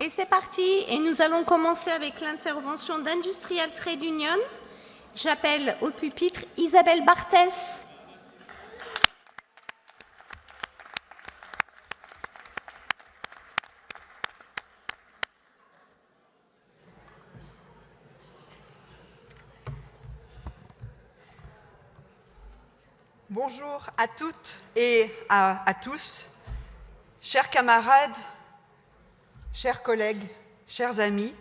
Et c'est parti, et nous allons commencer avec l'intervention d'Industrial Trade Union. J'appelle au pupitre Isabelle Barthès. Bonjour à toutes et à tous, chers camarades, chers collègues, chers amis.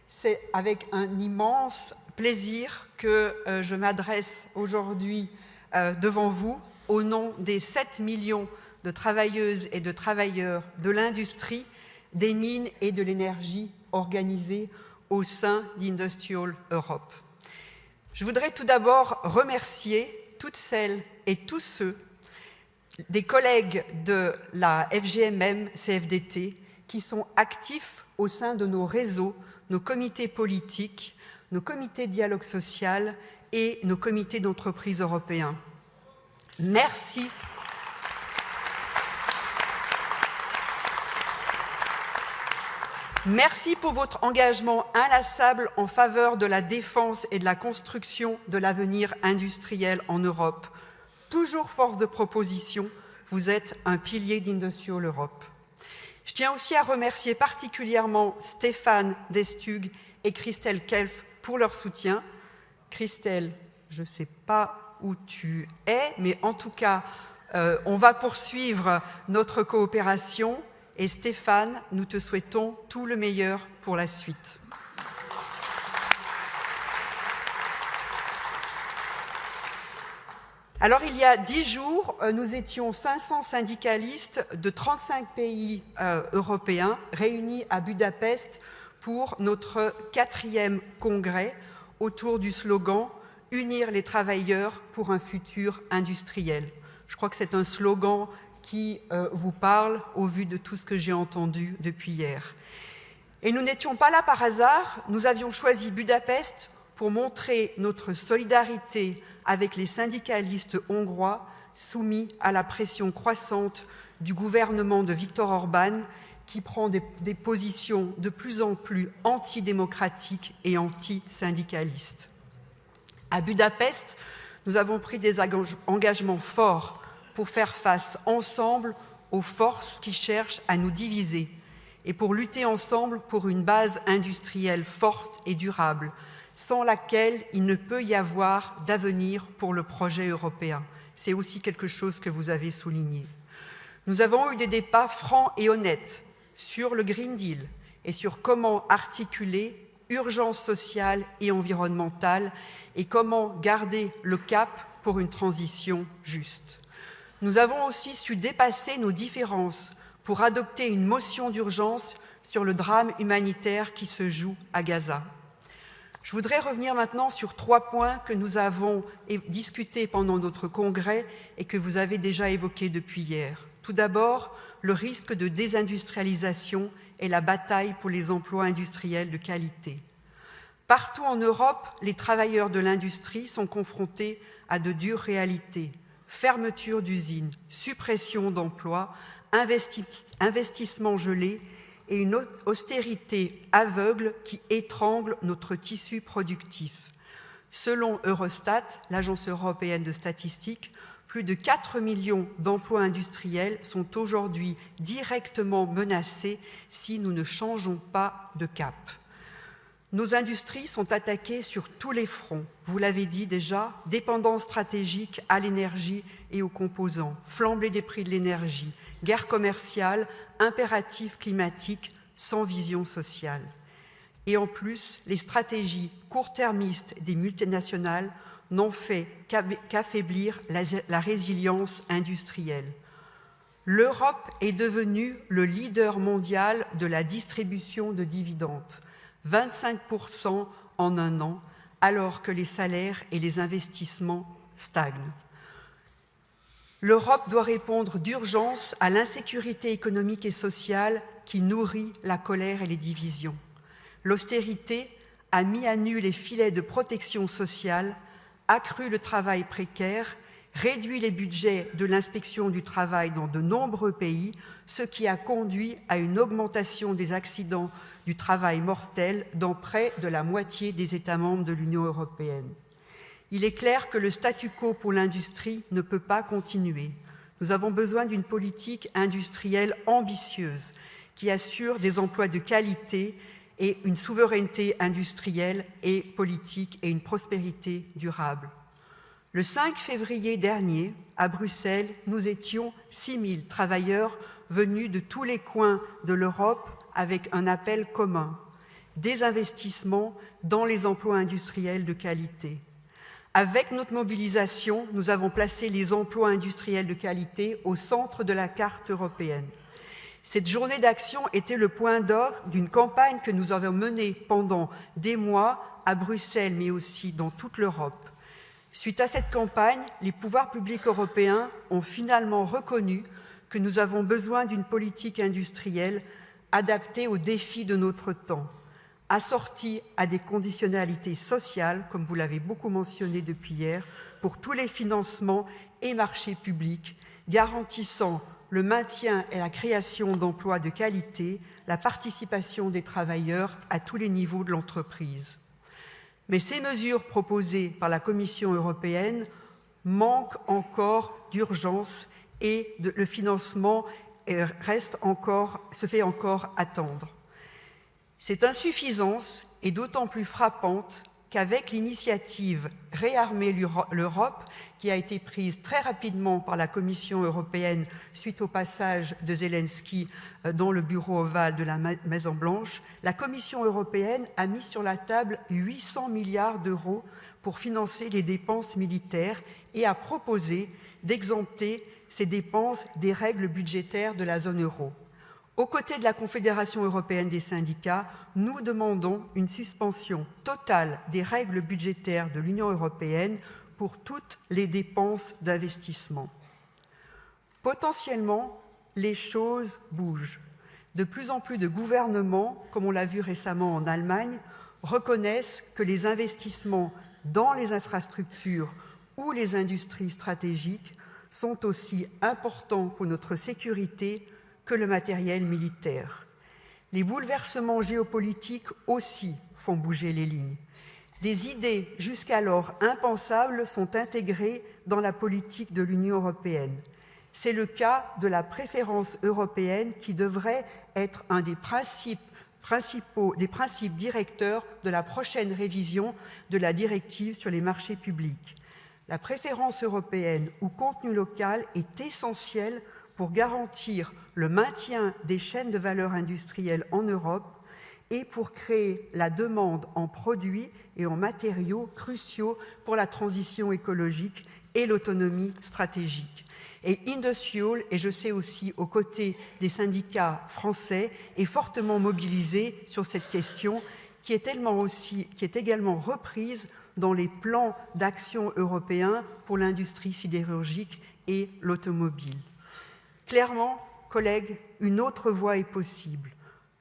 C'est avec un immense plaisir que je m'adresse aujourd'hui devant vous au nom des 7 millions de travailleuses et de travailleurs de l'industrie, des mines et de l'énergie organisées au sein d'Industrial Europe. Je voudrais tout d'abord remercier toutes celles et tous ceux des collègues de la FGMM CFDT qui sont actifs au sein de nos réseaux, nos comités politiques, nos comités de dialogue social et nos comités d'entreprise européens. Merci. Merci pour votre engagement inlassable en faveur de la défense et de la construction de l'avenir industriel en Europe. Toujours force de proposition, vous êtes un pilier d'Industrial Europe. Je tiens aussi à remercier particulièrement Stéphane Destug et Christelle Kelf pour leur soutien. Christelle, je ne sais pas où tu es, mais en tout cas, on va poursuivre notre coopération. Et Stéphane, nous te souhaitons tout le meilleur pour la suite. Alors, il y a 10 jours, nous étions 500 syndicalistes de 35 pays européens réunis à Budapest pour notre 4e congrès autour du slogan « Unir les travailleurs pour un futur industriel ». Je crois que c'est un slogan qui vous parle au vu de tout ce que j'ai entendu depuis hier. Et nous n'étions pas là par hasard, nous avions choisi Budapest pour montrer notre solidarité avec les syndicalistes hongrois soumis à la pression croissante du gouvernement de Viktor Orban qui prend des positions de plus en plus antidémocratiques et antisyndicalistes. À Budapest, nous avons pris des engagements forts pour faire face ensemble aux forces qui cherchent à nous diviser et pour lutter ensemble pour une base industrielle forte et durable, sans laquelle il ne peut y avoir d'avenir pour le projet européen. C'est aussi quelque chose que vous avez souligné. Nous avons eu des débats francs et honnêtes sur le Green Deal et sur comment articuler urgence sociale et environnementale et comment garder le cap pour une transition juste. Nous avons aussi su dépasser nos différences pour adopter une motion d'urgence sur le drame humanitaire qui se joue à Gaza. Je voudrais revenir maintenant sur 3 points que nous avons discutés pendant notre congrès et que vous avez déjà évoqués depuis hier. Tout d'abord, le risque de désindustrialisation et la bataille pour les emplois industriels de qualité. Partout en Europe, les travailleurs de l'industrie sont confrontés à de dures réalités. Fermeture d'usines, suppression d'emplois, investissements gelés et une austérité aveugle qui étrangle notre tissu productif. Selon Eurostat, l'Agence européenne de statistique, plus de 4 millions d'emplois industriels sont aujourd'hui directement menacés si nous ne changeons pas de cap. Nos industries sont attaquées sur tous les fronts. Vous l'avez dit déjà, dépendance stratégique à l'énergie et aux composants, flambée des prix de l'énergie, guerre commerciale, impératifs climatiques sans vision sociale. Et en plus, les stratégies court-termistes des multinationales n'ont fait qu'affaiblir la résilience industrielle. L'Europe est devenue le leader mondial de la distribution de dividendes. 25% en un an, alors que les salaires et les investissements stagnent. L'Europe doit répondre d'urgence à l'insécurité économique et sociale qui nourrit la colère et les divisions. L'austérité a mis à nu les filets de protection sociale, accru le travail précaire réduit les budgets de l'inspection du travail dans de nombreux pays, ce qui a conduit à une augmentation des accidents du travail mortels dans près de la moitié des États membres de l'Union européenne. Il est clair que le statu quo pour l'industrie ne peut pas continuer. Nous avons besoin d'une politique industrielle ambitieuse qui assure des emplois de qualité et une souveraineté industrielle et politique et une prospérité durable. Le 5 février dernier, à Bruxelles, nous étions 6 000 travailleurs venus de tous les coins de l'Europe avec un appel commun, des investissements dans les emplois industriels de qualité. Avec notre mobilisation, nous avons placé les emplois industriels de qualité au centre de la carte européenne. Cette journée d'action était le point d'orgue d'une campagne que nous avons menée pendant des mois à Bruxelles, mais aussi dans toute l'Europe. Suite à cette campagne, les pouvoirs publics européens ont finalement reconnu que nous avons besoin d'une politique industrielle adaptée aux défis de notre temps, assortie à des conditionnalités sociales, comme vous l'avez beaucoup mentionné depuis hier, pour tous les financements et marchés publics, garantissant le maintien et la création d'emplois de qualité, la participation des travailleurs à tous les niveaux de l'entreprise. Mais ces mesures proposées par la Commission européenne manquent encore d'urgence et le financement se fait encore attendre. Cette insuffisance est d'autant plus frappante qu'avec l'initiative « Réarmer l'Europe » qui a été prise très rapidement par la Commission européenne suite au passage de Zelensky dans le bureau ovale de la Maison-Blanche, la Commission européenne a mis sur la table 800 milliards d'euros pour financer les dépenses militaires et a proposé d'exempter ces dépenses des règles budgétaires de la zone euro. Aux côtés de la Confédération européenne des syndicats, nous demandons une suspension totale des règles budgétaires de l'Union européenne pour toutes les dépenses d'investissement. Potentiellement, les choses bougent. De plus en plus de gouvernements, comme on l'a vu récemment en Allemagne, reconnaissent que les investissements dans les infrastructures ou les industries stratégiques sont aussi importants pour notre sécurité que le matériel militaire. Les bouleversements géopolitiques aussi font bouger les lignes. Des idées jusqu'alors impensables sont intégrées dans la politique de l'Union européenne. C'est le cas de la préférence européenne qui devrait être un des principes directeurs de la prochaine révision de la directive sur les marchés publics. La préférence européenne ou contenu local est essentielle pour garantir le maintien des chaînes de valeur industrielles en Europe et pour créer la demande en produits et en matériaux cruciaux pour la transition écologique et l'autonomie stratégique. Et Industrial, et je sais aussi aux côtés des syndicats français, est fortement mobilisé sur cette question qui est également reprise dans les plans d'action européens pour l'industrie sidérurgique et l'automobile. Clairement, collègues, une autre voie est possible.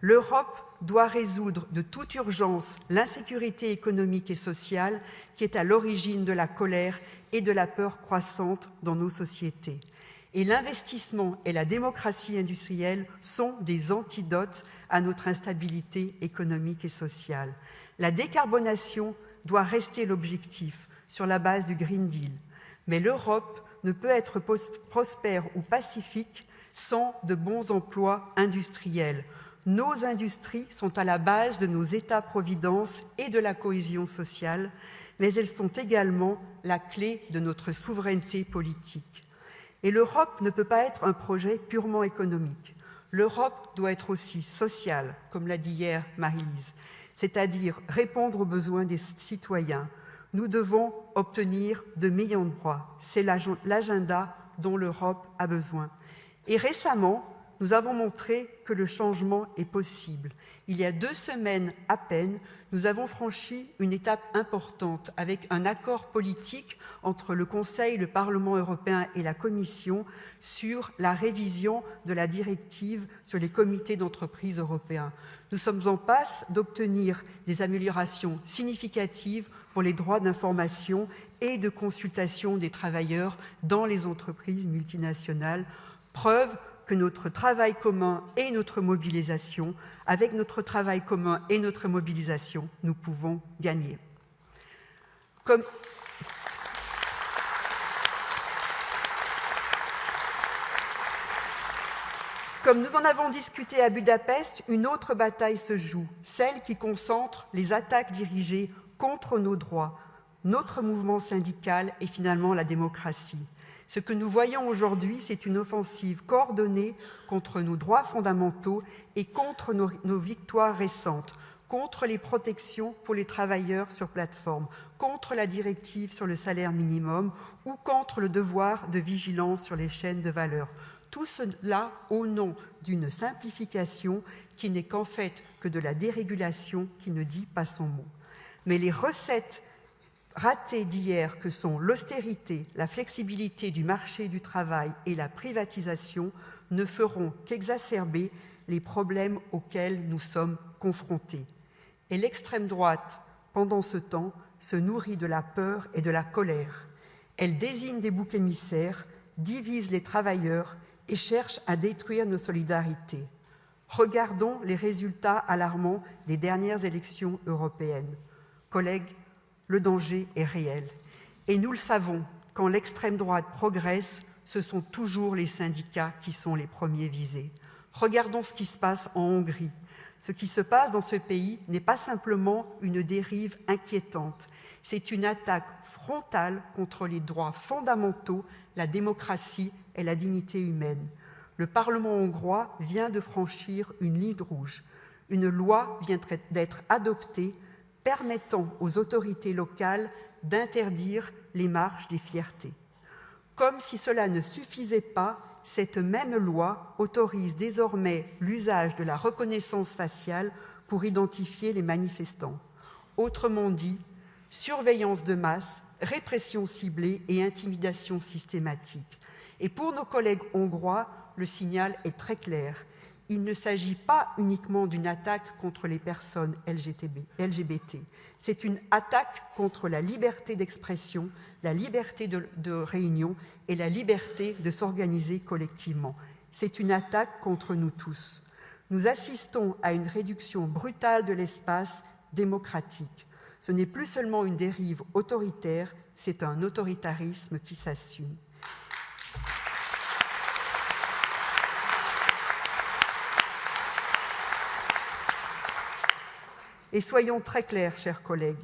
L'Europe doit résoudre de toute urgence l'insécurité économique et sociale qui est à l'origine de la colère et de la peur croissante dans nos sociétés. Et l'investissement et la démocratie industrielle sont des antidotes à notre instabilité économique et sociale. La décarbonation doit rester l'objectif sur la base du Green Deal, mais l'Europe ne peut être prospère ou pacifique sans de bons emplois industriels. Nos industries sont à la base de nos États-providence et de la cohésion sociale, mais elles sont également la clé de notre souveraineté politique. Et l'Europe ne peut pas être un projet purement économique. L'Europe doit être aussi sociale, comme l'a dit hier Marie-Lise, c'est-à-dire répondre aux besoins des citoyens. Nous devons obtenir de meilleurs droits. C'est l'agenda dont l'Europe a besoin. Et récemment, nous avons montré que le changement est possible. Il y a 2 semaines à peine, nous avons franchi une étape importante avec un accord politique entre le Conseil, le Parlement européen et la Commission sur la révision de la directive sur les comités d'entreprise européens. Nous sommes en passe d'obtenir des améliorations significatives pour les droits d'information et de consultation des travailleurs dans les entreprises multinationales, preuve que notre travail commun et notre mobilisation, avec notre travail commun et notre mobilisation, nous pouvons gagner. Comme nous en avons discuté à Budapest, une autre bataille se joue, celle qui concentre les attaques dirigées contre nos droits, notre mouvement syndical et finalement la démocratie. Ce que nous voyons aujourd'hui, c'est une offensive coordonnée contre nos droits fondamentaux et contre nos victoires récentes, contre les protections pour les travailleurs sur plateforme, contre la directive sur le salaire minimum ou contre le devoir de vigilance sur les chaînes de valeur. Tout cela au nom d'une simplification qui n'est qu'en fait que de la dérégulation qui ne dit pas son mot. Mais les recettes ratées d'hier que sont l'austérité, la flexibilité du marché du travail et la privatisation ne feront qu'exacerber les problèmes auxquels nous sommes confrontés. Et l'extrême droite, pendant ce temps, se nourrit de la peur et de la colère. Elle désigne des boucs émissaires, divise les travailleurs et cherche à détruire nos solidarités. Regardons les résultats alarmants des dernières élections européennes. Collègues, le danger est réel. Et nous le savons, quand l'extrême droite progresse, ce sont toujours les syndicats qui sont les premiers visés. Regardons ce qui se passe en Hongrie. Ce qui se passe dans ce pays n'est pas simplement une dérive inquiétante, c'est une attaque frontale contre les droits fondamentaux, la démocratie et la dignité humaine. Le Parlement hongrois vient de franchir une ligne rouge. Une loi vient d'être adoptée permettant aux autorités locales d'interdire les marches des fiertés. Comme si cela ne suffisait pas, cette même loi autorise désormais l'usage de la reconnaissance faciale pour identifier les manifestants. Autrement dit, surveillance de masse, répression ciblée et intimidation systématique. Et pour nos collègues hongrois, le signal est très clair. Il ne s'agit pas uniquement d'une attaque contre les personnes LGBT. C'est une attaque contre la liberté d'expression, la liberté de réunion et la liberté de s'organiser collectivement. C'est une attaque contre nous tous. Nous assistons à une réduction brutale de l'espace démocratique. Ce n'est plus seulement une dérive autoritaire, c'est un autoritarisme qui s'assume. Et soyons très clairs, chers collègues,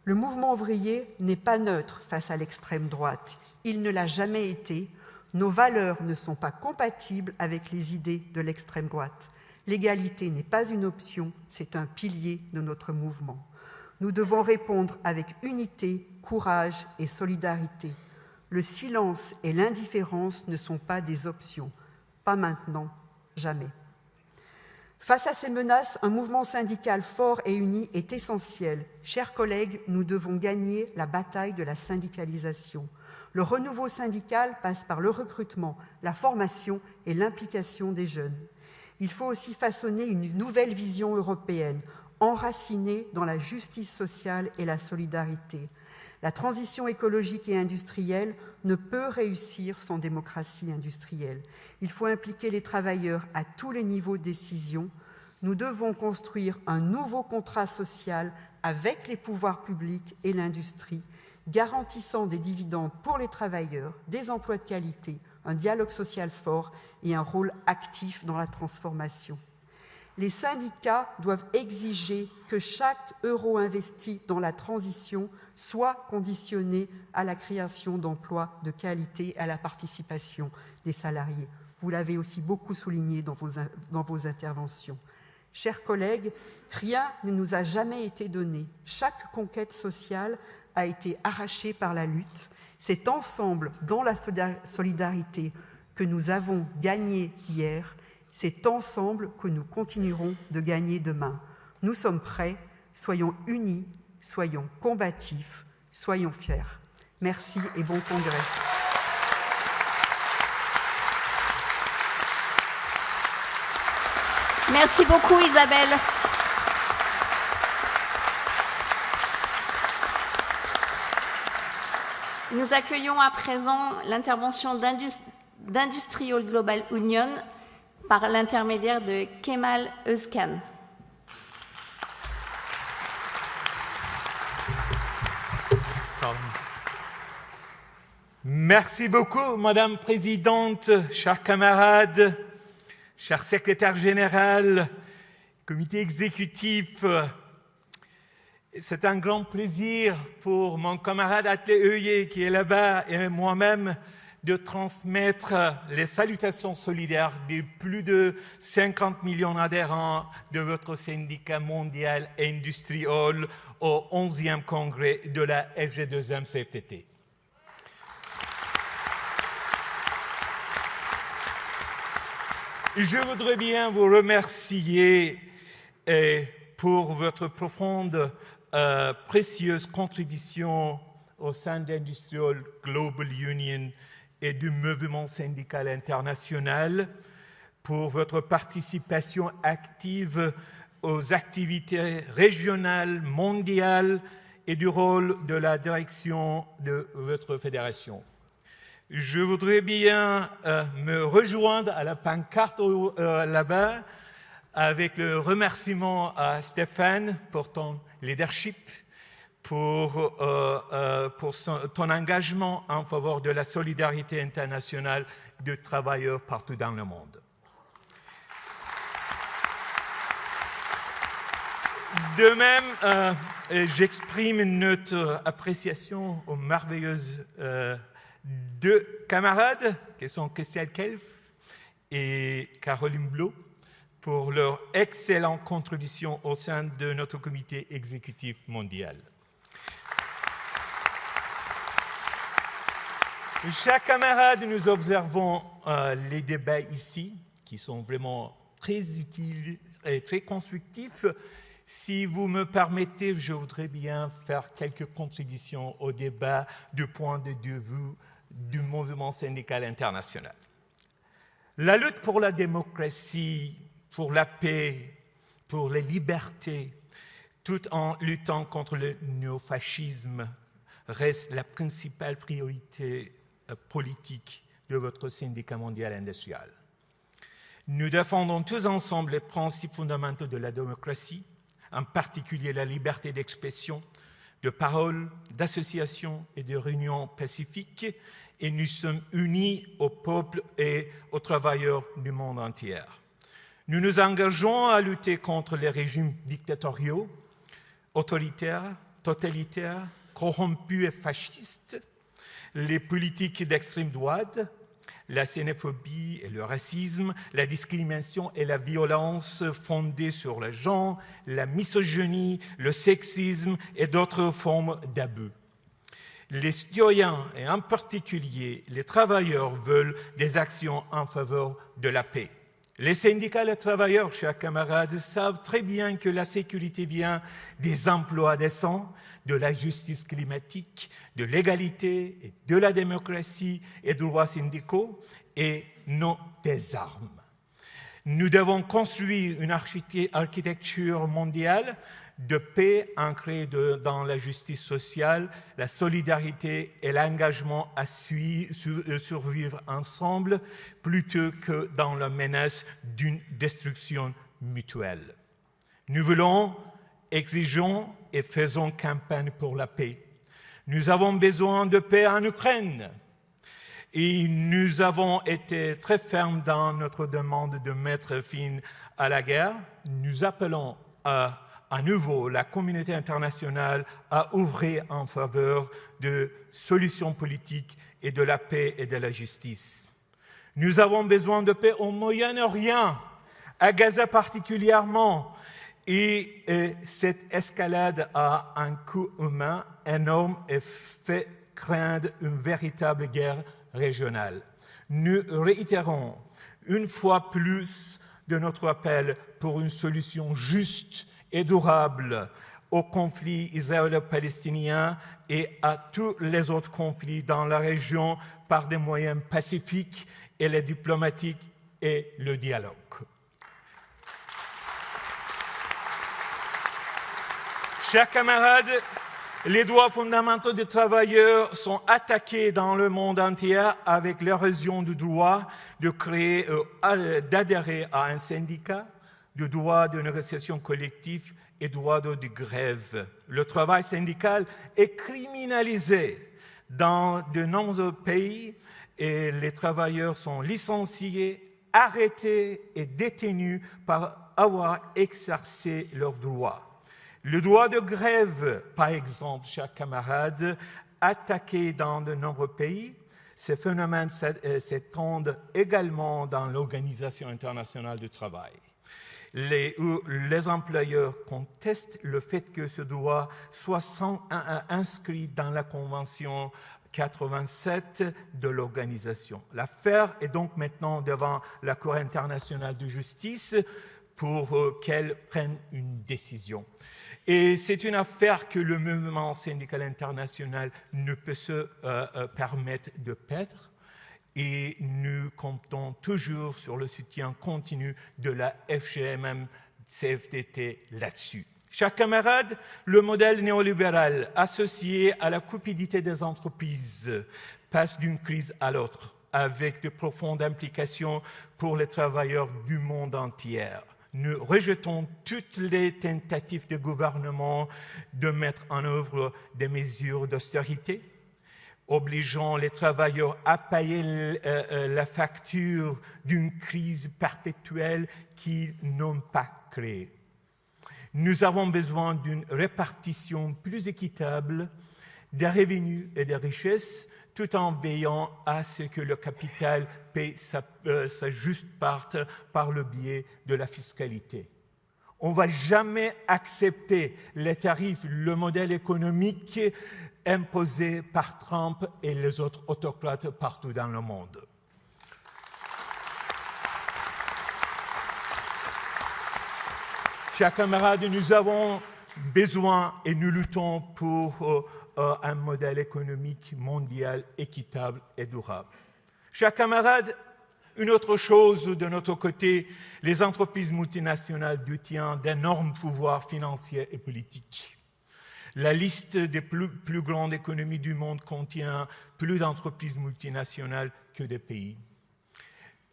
le mouvement ouvrier n'est pas neutre face à l'extrême droite. Il ne l'a jamais été. Nos valeurs ne sont pas compatibles avec les idées de l'extrême droite. L'égalité n'est pas une option, c'est un pilier de notre mouvement. Nous devons répondre avec unité, courage et solidarité. Le silence et l'indifférence ne sont pas des options. Pas maintenant, jamais. Face à ces menaces, un mouvement syndical fort et uni est essentiel. Chers collègues, nous devons gagner la bataille de la syndicalisation. Le renouveau syndical passe par le recrutement, la formation et l'implication des jeunes. Il faut aussi façonner une nouvelle vision européenne, enracinée dans la justice sociale et la solidarité. La transition écologique et industrielle ne peut réussir sans démocratie industrielle. Il faut impliquer les travailleurs à tous les niveaux de décision. Nous devons construire un nouveau contrat social avec les pouvoirs publics et l'industrie, garantissant des dividendes pour les travailleurs, des emplois de qualité, un dialogue social fort et un rôle actif dans la transformation. Les syndicats doivent exiger que chaque euro investi dans la transition soit conditionné à la création d'emplois de qualité et à la participation des salariés. Vous l'avez aussi beaucoup souligné dans vos interventions. Chers collègues, rien ne nous a jamais été donné. Chaque conquête sociale a été arrachée par la lutte. C'est ensemble, dans la solidarité, que nous avons gagné hier. C'est ensemble que nous continuerons de gagner demain. Nous sommes prêts, soyons unis, soyons combatifs, soyons fiers. Merci et bon congrès. Merci beaucoup Isabelle. Nous accueillons à présent l'intervention d'Industrial Global Union par l'intermédiaire de Kemal Özkan. Merci beaucoup, Madame la Présidente, chers camarades, cher secrétaire général, comité exécutif. C'est un grand plaisir pour mon camarade Atle Öye qui est là-bas et moi-même de transmettre les salutations solidaires des plus de 50 millions d'adhérents de votre syndicat mondial Industrial au 11e congrès de la FG2M CFTT. Je voudrais bien vous remercier pour votre profonde, précieuse contribution au sein d'Industrial Global Union et du mouvement syndical international, pour votre participation active aux activités régionales, mondiales et du rôle de la direction de votre fédération. Je voudrais bien me rejoindre à la pancarte là-bas avec le remerciement à Stéphane pour ton leadership, pour ton engagement en faveur de la solidarité internationale de travailleurs partout dans le monde. De même, j'exprime notre appréciation aux merveilleuses deux camarades qui sont Christian Kelf et Caroline Blot pour leur excellente contribution au sein de notre comité exécutif mondial. Chers camarades, nous observons les débats ici qui sont vraiment très utiles et très constructifs. Si vous me permettez, je voudrais bien faire quelques contributions au débat du point de vue du mouvement syndical international. La lutte pour la démocratie, pour la paix, pour les libertés, tout en luttant contre le néofascisme, reste la principale priorité politique de votre syndicat mondial industriel. Nous défendons tous ensemble les principes fondamentaux de la démocratie, en particulier la liberté d'expression, de parole, d'association et de réunion pacifique, et nous sommes unis au peuple et aux travailleurs du monde entier. Nous nous engageons à lutter contre les régimes dictatoriaux, autoritaires, totalitaires, corrompus et fascistes, les politiques d'extrême droite, la xénophobie et le racisme, la discrimination et la violence fondée sur le genre, la misogynie, le sexisme et d'autres formes d'abus. Les citoyens, et en particulier les travailleurs, veulent des actions en faveur de la paix. Les syndicats et les travailleurs, chers camarades, savent très bien que la sécurité vient des emplois décents, de la justice climatique, de l'égalité, et de la démocratie et des droits syndicaux, et non des armes. Nous devons construire une architecture mondiale de paix ancrée dans la justice sociale, la solidarité et l'engagement à survivre ensemble plutôt que dans la menace d'une destruction mutuelle. Nous voulons, exigeons et faisons campagne pour la paix. Nous avons besoin de paix en Ukraine et nous avons été très fermes dans notre demande de mettre fin à la guerre. Nous appelons à nouveau la communauté internationale à ouvrir en faveur de solutions politiques et de la paix et de la justice. Nous avons besoin de paix au Moyen-Orient, à Gaza particulièrement, et cette escalade a un coût humain énorme et fait craindre une véritable guerre régionale. Nous réitérons une fois plus de notre appel pour une solution juste et durable au conflit israélo-palestinien et à tous les autres conflits dans la région par des moyens pacifiques et les diplomatiques et le dialogue. Chers camarades, les droits fondamentaux des travailleurs sont attaqués dans le monde entier avec l'érosion du droit de créer, d'adhérer à un syndicat, du droit de négociation collective et droit de grève. Le travail syndical est criminalisé dans de nombreux pays et les travailleurs sont licenciés, arrêtés et détenus par avoir exercé leurs droits. Le droit de grève, par exemple, chers camarades, attaqué dans de nombreux pays, ces phénomènes s'étendent également dans l'Organisation internationale du travail. Les employeurs contestent le fait que ce droit soit inscrit dans la Convention 87 de l'organisation. L'affaire est donc maintenant devant la Cour internationale de justice pour qu'elle prenne une décision. Et c'est une affaire que le mouvement syndical international ne peut se permettre de perdre. Et nous comptons toujours sur le soutien continu de la FGMM-CFDT là-dessus. Chers camarades, le modèle néolibéral associé à la cupidité des entreprises passe d'une crise à l'autre, avec de profondes implications pour les travailleurs du monde entier. Nous rejetons toutes les tentatives de gouvernement de mettre en œuvre des mesures d'austérité, obligeant les travailleurs à payer la facture d'une crise perpétuelle qu'ils n'ont pas créée. Nous avons besoin d'une répartition plus équitable des revenus et des richesses, tout en veillant à ce que le capital paie sa juste part par le biais de la fiscalité. On ne va jamais accepter les tarifs, le modèle économique imposé par Trump et les autres autocrates partout dans le monde. Chers camarades, nous avons besoin et nous luttons pour un modèle économique mondial équitable et durable. Chers camarades, une autre chose de notre côté, les entreprises multinationales détiennent d'énormes pouvoirs financiers et politiques. La liste des plus grandes économies du monde contient plus d'entreprises multinationales que de pays.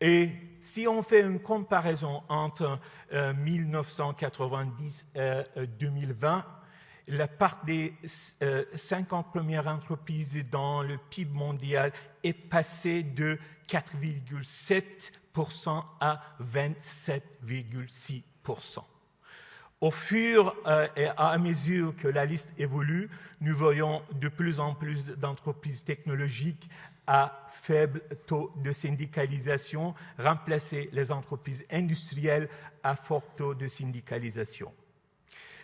Et si on fait une comparaison entre 1990 et 2020, la part des 50 premières entreprises dans le PIB mondial est passée de 4,7% à 27,6%. Au fur et à mesure que la liste évolue, nous voyons de plus en plus d'entreprises technologiques à faible taux de syndicalisation remplacer les entreprises industrielles à fort taux de syndicalisation.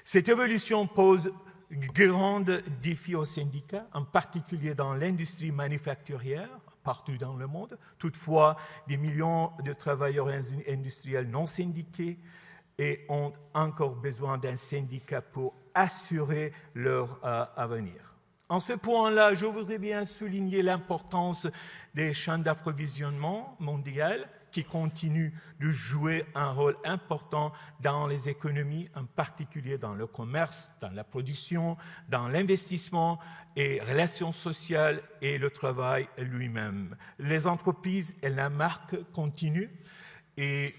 Cette évolution pose grand défi aux syndicats, en particulier dans l'industrie manufacturière, partout dans le monde. Toutefois, des millions de travailleurs industriels non syndiqués et ont encore besoin d'un syndicat pour assurer leur avenir. En ce point-là, je voudrais bien souligner l'importance des chaînes d'approvisionnement mondiales qui continuent de jouer un rôle important dans les économies, en particulier dans le commerce, dans la production, dans l'investissement et relations sociales et le travail lui-même. Les entreprises et la marque continuent et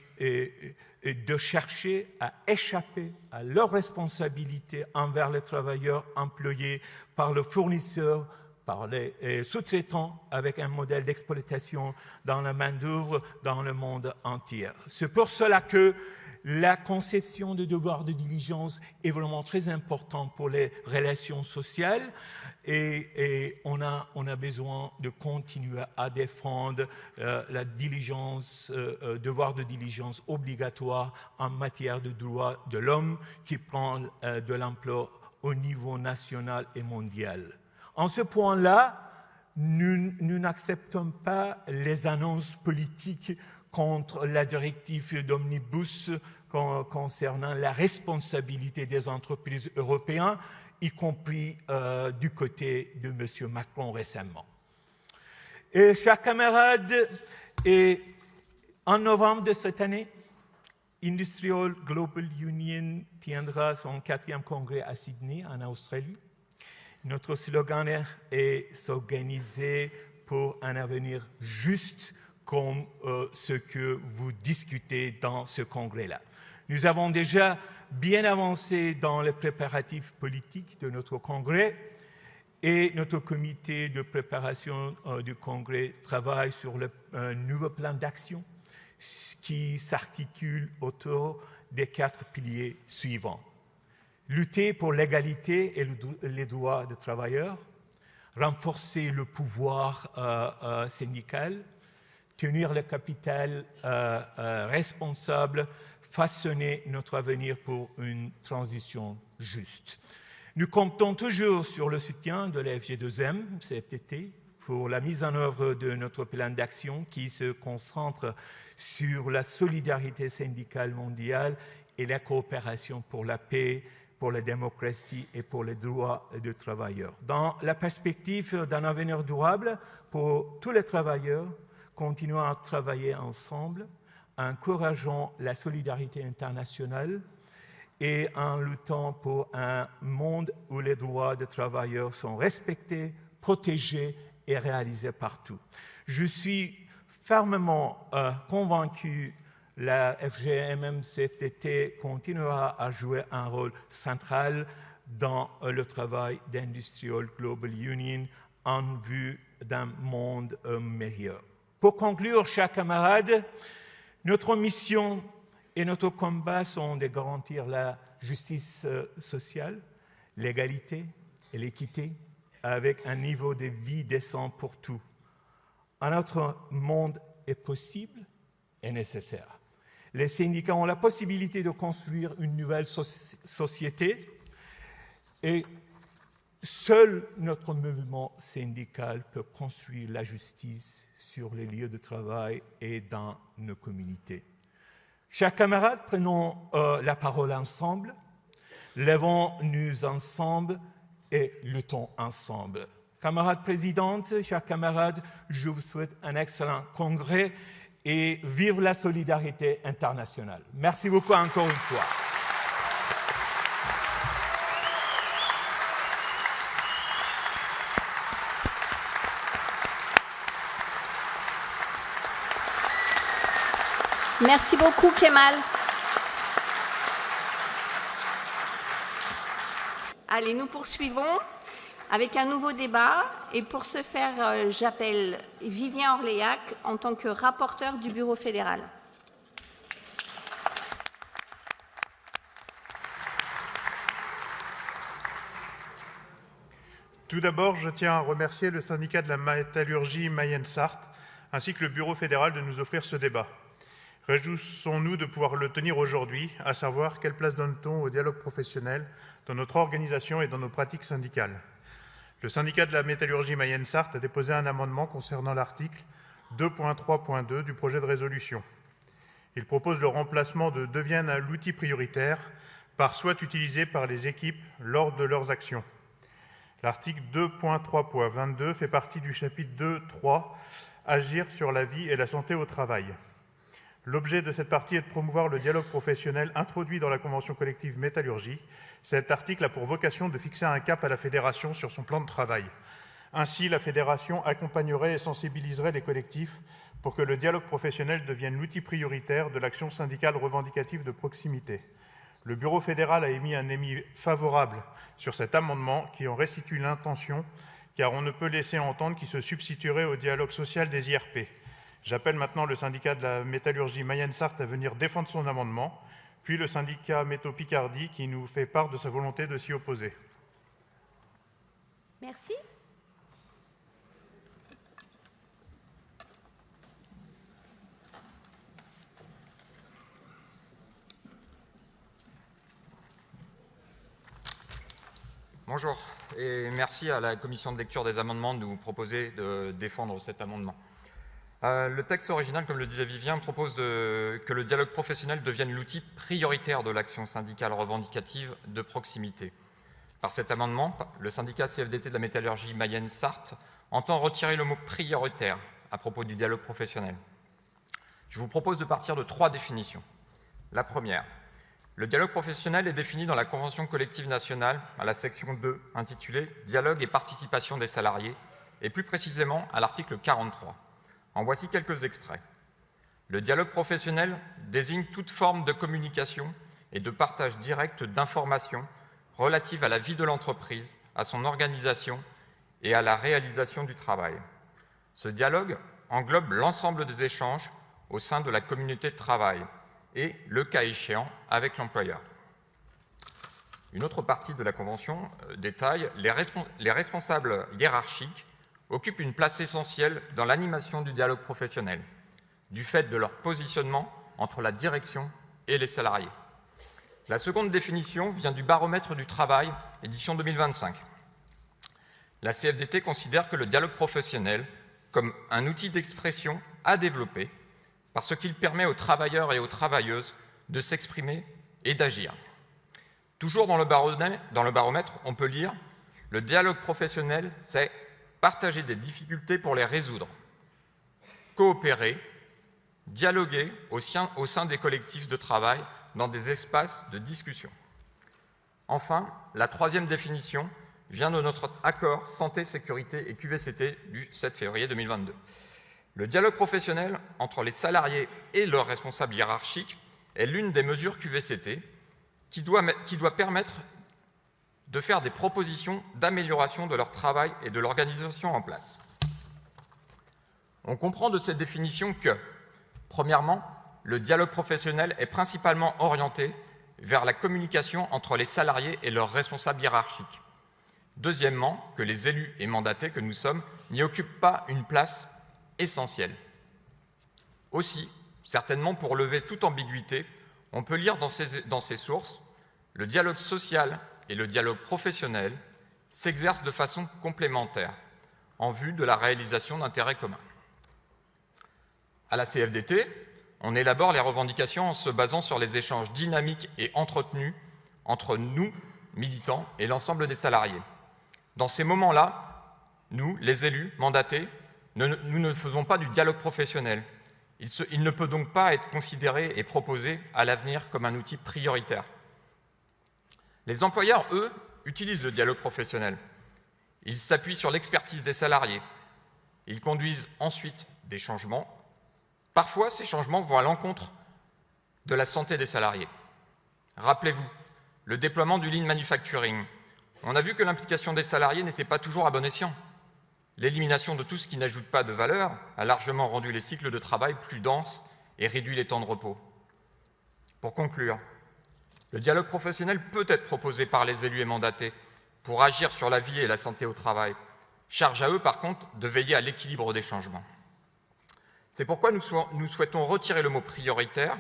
de chercher à échapper à leurs responsabilités envers les travailleurs employés par le fournisseur, par les sous-traitants, avec un modèle d'exploitation dans la main-d'œuvre dans le monde entier. C'est pour cela que la conception de devoir de diligence est vraiment très importante pour les relations sociales et on a besoin de continuer à défendre la diligence, devoir de diligence obligatoire en matière de droits de l'homme qui prend de l'ampleur au niveau national et mondial. En ce point-là, nous n'acceptons pas les annonces politiques contre la directive d'Omnibus concernant la responsabilité des entreprises européennes, y compris du côté de M. Macron récemment. Et chers camarades, en novembre de cette année, Industrial Global Union tiendra son 4e congrès à Sydney, en Australie. Notre slogan est « S'organiser pour un avenir juste », comme ce que vous discutez dans ce congrès-là. Nous avons déjà bien avancé dans les préparatifs politiques de notre congrès et notre comité de préparation du congrès travaille sur le nouveau plan d'action qui s'articule autour des 4 piliers suivants. Lutter pour l'égalité et les droits des travailleurs, renforcer le pouvoir syndical, tenir le capital responsable, façonner notre avenir pour une transition juste. Nous comptons toujours sur le soutien de la FG2M, CFDT, pour la mise en œuvre de notre plan d'action qui se concentre sur la solidarité syndicale mondiale et la coopération pour la paix, pour la démocratie et pour les droits des travailleurs. Dans la perspective d'un avenir durable pour tous les travailleurs, continuons à travailler ensemble, encourageons la solidarité internationale et en luttant pour un monde où les droits des travailleurs sont respectés, protégés et réalisés partout. Je suis fermement convaincu que la FGMM-CFDT continuera à jouer un rôle central dans le travail d'Industrial Global Union en vue d'un monde meilleur. Pour conclure, chers camarades, notre mission et notre combat sont de garantir la justice sociale, l'égalité et l'équité avec un niveau de vie décent pour tous. Un autre monde est possible et nécessaire. Les syndicats ont la possibilité de construire une nouvelle société et seul notre mouvement syndical peut construire la justice sur les lieux de travail et dans nos communautés. Chers camarades, prenons la parole ensemble, levons-nous ensemble et luttons ensemble. Camarades présidentes, chers camarades, je vous souhaite un excellent congrès et vive la solidarité internationale. Merci beaucoup encore une fois. Merci beaucoup, Kemal. Allez, nous poursuivons avec un nouveau débat. Et pour ce faire, j'appelle Vivien Orléac en tant que rapporteur du Bureau fédéral. Tout d'abord, je tiens à remercier le syndicat de la métallurgie Mayenne-Sarthe ainsi que le Bureau fédéral de nous offrir ce débat. Réjouissons-nous de pouvoir le tenir aujourd'hui, à savoir quelle place donne-t-on au dialogue professionnel dans notre organisation et dans nos pratiques syndicales. Le syndicat de la métallurgie Mayenne-Sarthe a déposé un amendement concernant l'article 2.3.2 du projet de résolution. Il propose le remplacement de « devienne un outil prioritaire » par « soit utilisé par les équipes lors de leurs actions ». L'article 2.3.22 fait partie du chapitre 2.3 « Agir sur la vie et la santé au travail ». L'objet de cette partie est de promouvoir le dialogue professionnel introduit dans la convention collective métallurgie. Cet article a pour vocation de fixer un cap à la fédération sur son plan de travail. Ainsi, la fédération accompagnerait et sensibiliserait les collectifs pour que le dialogue professionnel devienne l'outil prioritaire de l'action syndicale revendicative de proximité. Le Bureau fédéral a émis un avis favorable sur cet amendement qui en restitue l'intention, car on ne peut laisser entendre qu'il se substituerait au dialogue social des IRP. J'appelle maintenant le syndicat de la métallurgie Mayenne-Sarthe à venir défendre son amendement, puis le syndicat Métaux Picardie qui nous fait part de sa volonté de s'y opposer. Merci. Bonjour et merci à la commission de lecture des amendements de nous proposer de défendre cet amendement. Le texte original, comme le disait Vivien, propose que le dialogue professionnel devienne l'outil prioritaire de l'action syndicale revendicative de proximité. Par cet amendement, le syndicat CFDT de la métallurgie Mayenne-Sarthe entend retirer le mot « prioritaire » à propos du dialogue professionnel. Je vous propose de partir de 3 définitions. La première, le dialogue professionnel est défini dans la Convention collective nationale à la section 2 intitulée « Dialogue et participation des salariés » et plus précisément à l'article 43. En voici quelques extraits. Le dialogue professionnel désigne toute forme de communication et de partage direct d'informations relatives à la vie de l'entreprise, à son organisation et à la réalisation du travail. Ce dialogue englobe l'ensemble des échanges au sein de la communauté de travail et, le cas échéant, avec l'employeur. Une autre partie de la Convention détaille les responsables hiérarchiques occupent une place essentielle dans l'animation du dialogue professionnel, du fait de leur positionnement entre la direction et les salariés. La seconde définition vient du baromètre du travail, édition 2025. La CFDT considère que le dialogue professionnel comme un outil d'expression à développer parce qu'il permet aux travailleurs et aux travailleuses de s'exprimer et d'agir. Toujours dans le baromètre, on peut lire « Le dialogue professionnel, c'est partager des difficultés pour les résoudre, coopérer, dialoguer au sein des collectifs de travail dans des espaces de discussion. » Enfin, la troisième définition vient de notre accord Santé, Sécurité et QVCT du 7 février 2022. Le dialogue professionnel entre les salariés et leurs responsables hiérarchiques est l'une des mesures QVCT qui doit permettre de faire des propositions d'amélioration de leur travail et de l'organisation en place. On comprend de cette définition que, premièrement, le dialogue professionnel est principalement orienté vers la communication entre les salariés et leurs responsables hiérarchiques. Deuxièmement, que les élus et mandatés que nous sommes n'y occupent pas une place essentielle. Aussi, certainement pour lever toute ambiguïté, on peut lire dans ces sources « Le dialogue social et le dialogue professionnel s'exercent de façon complémentaire en vue de la réalisation d'intérêts communs. » À la CFDT, on élabore les revendications en se basant sur les échanges dynamiques et entretenus entre nous, militants, et l'ensemble des salariés. Dans ces moments-là, nous, les élus mandatés, nous ne faisons pas du dialogue professionnel. Il ne peut donc pas être considéré et proposé à l'avenir comme un outil prioritaire. Les employeurs, eux, utilisent le dialogue professionnel. Ils s'appuient sur l'expertise des salariés. Ils conduisent ensuite des changements. Parfois, ces changements vont à l'encontre de la santé des salariés. Rappelez-vous, le déploiement du lean manufacturing. On a vu que l'implication des salariés n'était pas toujours à bon escient. L'élimination de tout ce qui n'ajoute pas de valeur a largement rendu les cycles de travail plus denses et réduit les temps de repos. Pour conclure, le dialogue professionnel peut être proposé par les élus et mandatés pour agir sur la vie et la santé au travail. Charge à eux, par contre, de veiller à l'équilibre des changements. C'est pourquoi nous souhaitons retirer le mot « prioritaire »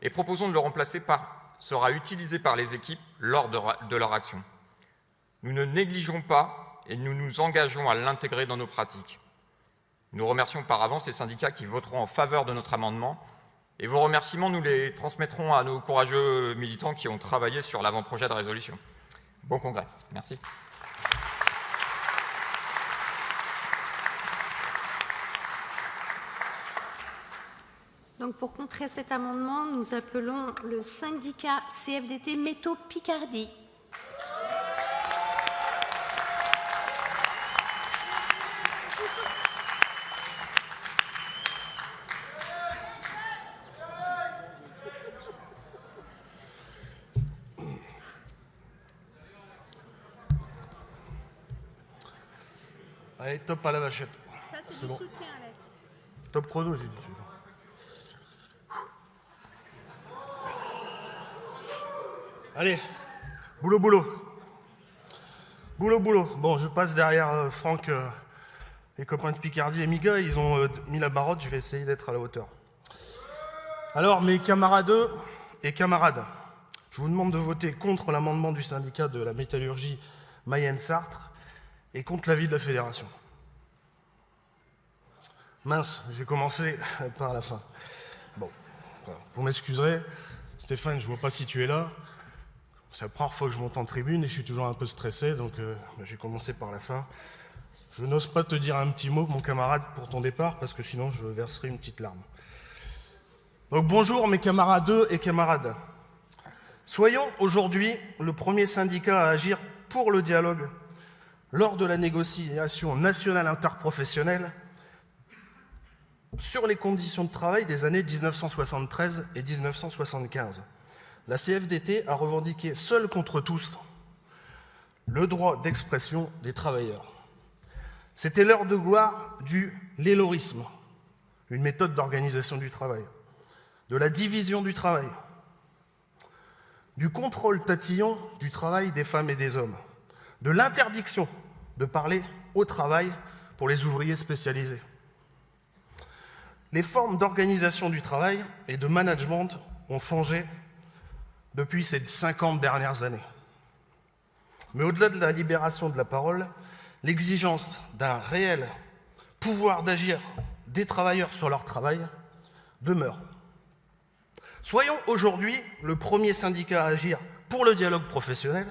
et proposons de le remplacer par « sera utilisé par les équipes lors de leur action ». Nous ne négligeons pas et nous nous engageons à l'intégrer dans nos pratiques. Nous remercions par avance les syndicats qui voteront en faveur de notre amendement et vos remerciements, nous les transmettrons à nos courageux militants qui ont travaillé sur l'avant-projet de résolution. Bon congrès. Merci. Donc, pour contrer cet amendement, nous appelons le syndicat CFDT Métaux Picardie. Allez, top à la vachette. Ça, c'est du bon. soutien, Alex. Top chrono, j'ai dit. Allez, boulot, boulot. Boulot, boulot. Bon, je passe derrière Franck, les copains de Picardie et Miga, ils ont mis la barotte, je vais essayer d'être à la hauteur. Alors, mes camarades et camarades, je vous demande de voter contre l'amendement du syndicat de la métallurgie Mayenne-Sarthe et contre l'avis de la fédération. Mince, j'ai commencé par la fin. Bon, voilà. Vous m'excuserez. Stéphane, je ne vois pas si tu es là. C'est la première fois que je monte en tribune et je suis toujours un peu stressé, donc j'ai commencé par la fin. Je n'ose pas te dire un petit mot, mon camarade, pour ton départ, parce que sinon je verserai une petite larme. Donc bonjour mes camarades et camarades. Soyons aujourd'hui le premier syndicat à agir pour le dialogue lors de la négociation nationale interprofessionnelle sur les conditions de travail des années 1973 et 1975. La CFDT a revendiqué seule contre tous le droit d'expression des travailleurs. C'était l'heure de gloire du l'élorisme, une méthode d'organisation du travail, de la division du travail, du contrôle tatillon du travail des femmes et des hommes, de l'interdiction de parler au travail pour les ouvriers spécialisés. Les formes d'organisation du travail et de management ont changé depuis ces 50 dernières années. Mais au-delà de la libération de la parole, l'exigence d'un réel pouvoir d'agir des travailleurs sur leur travail demeure. Soyons aujourd'hui le premier syndicat à agir pour le dialogue professionnel,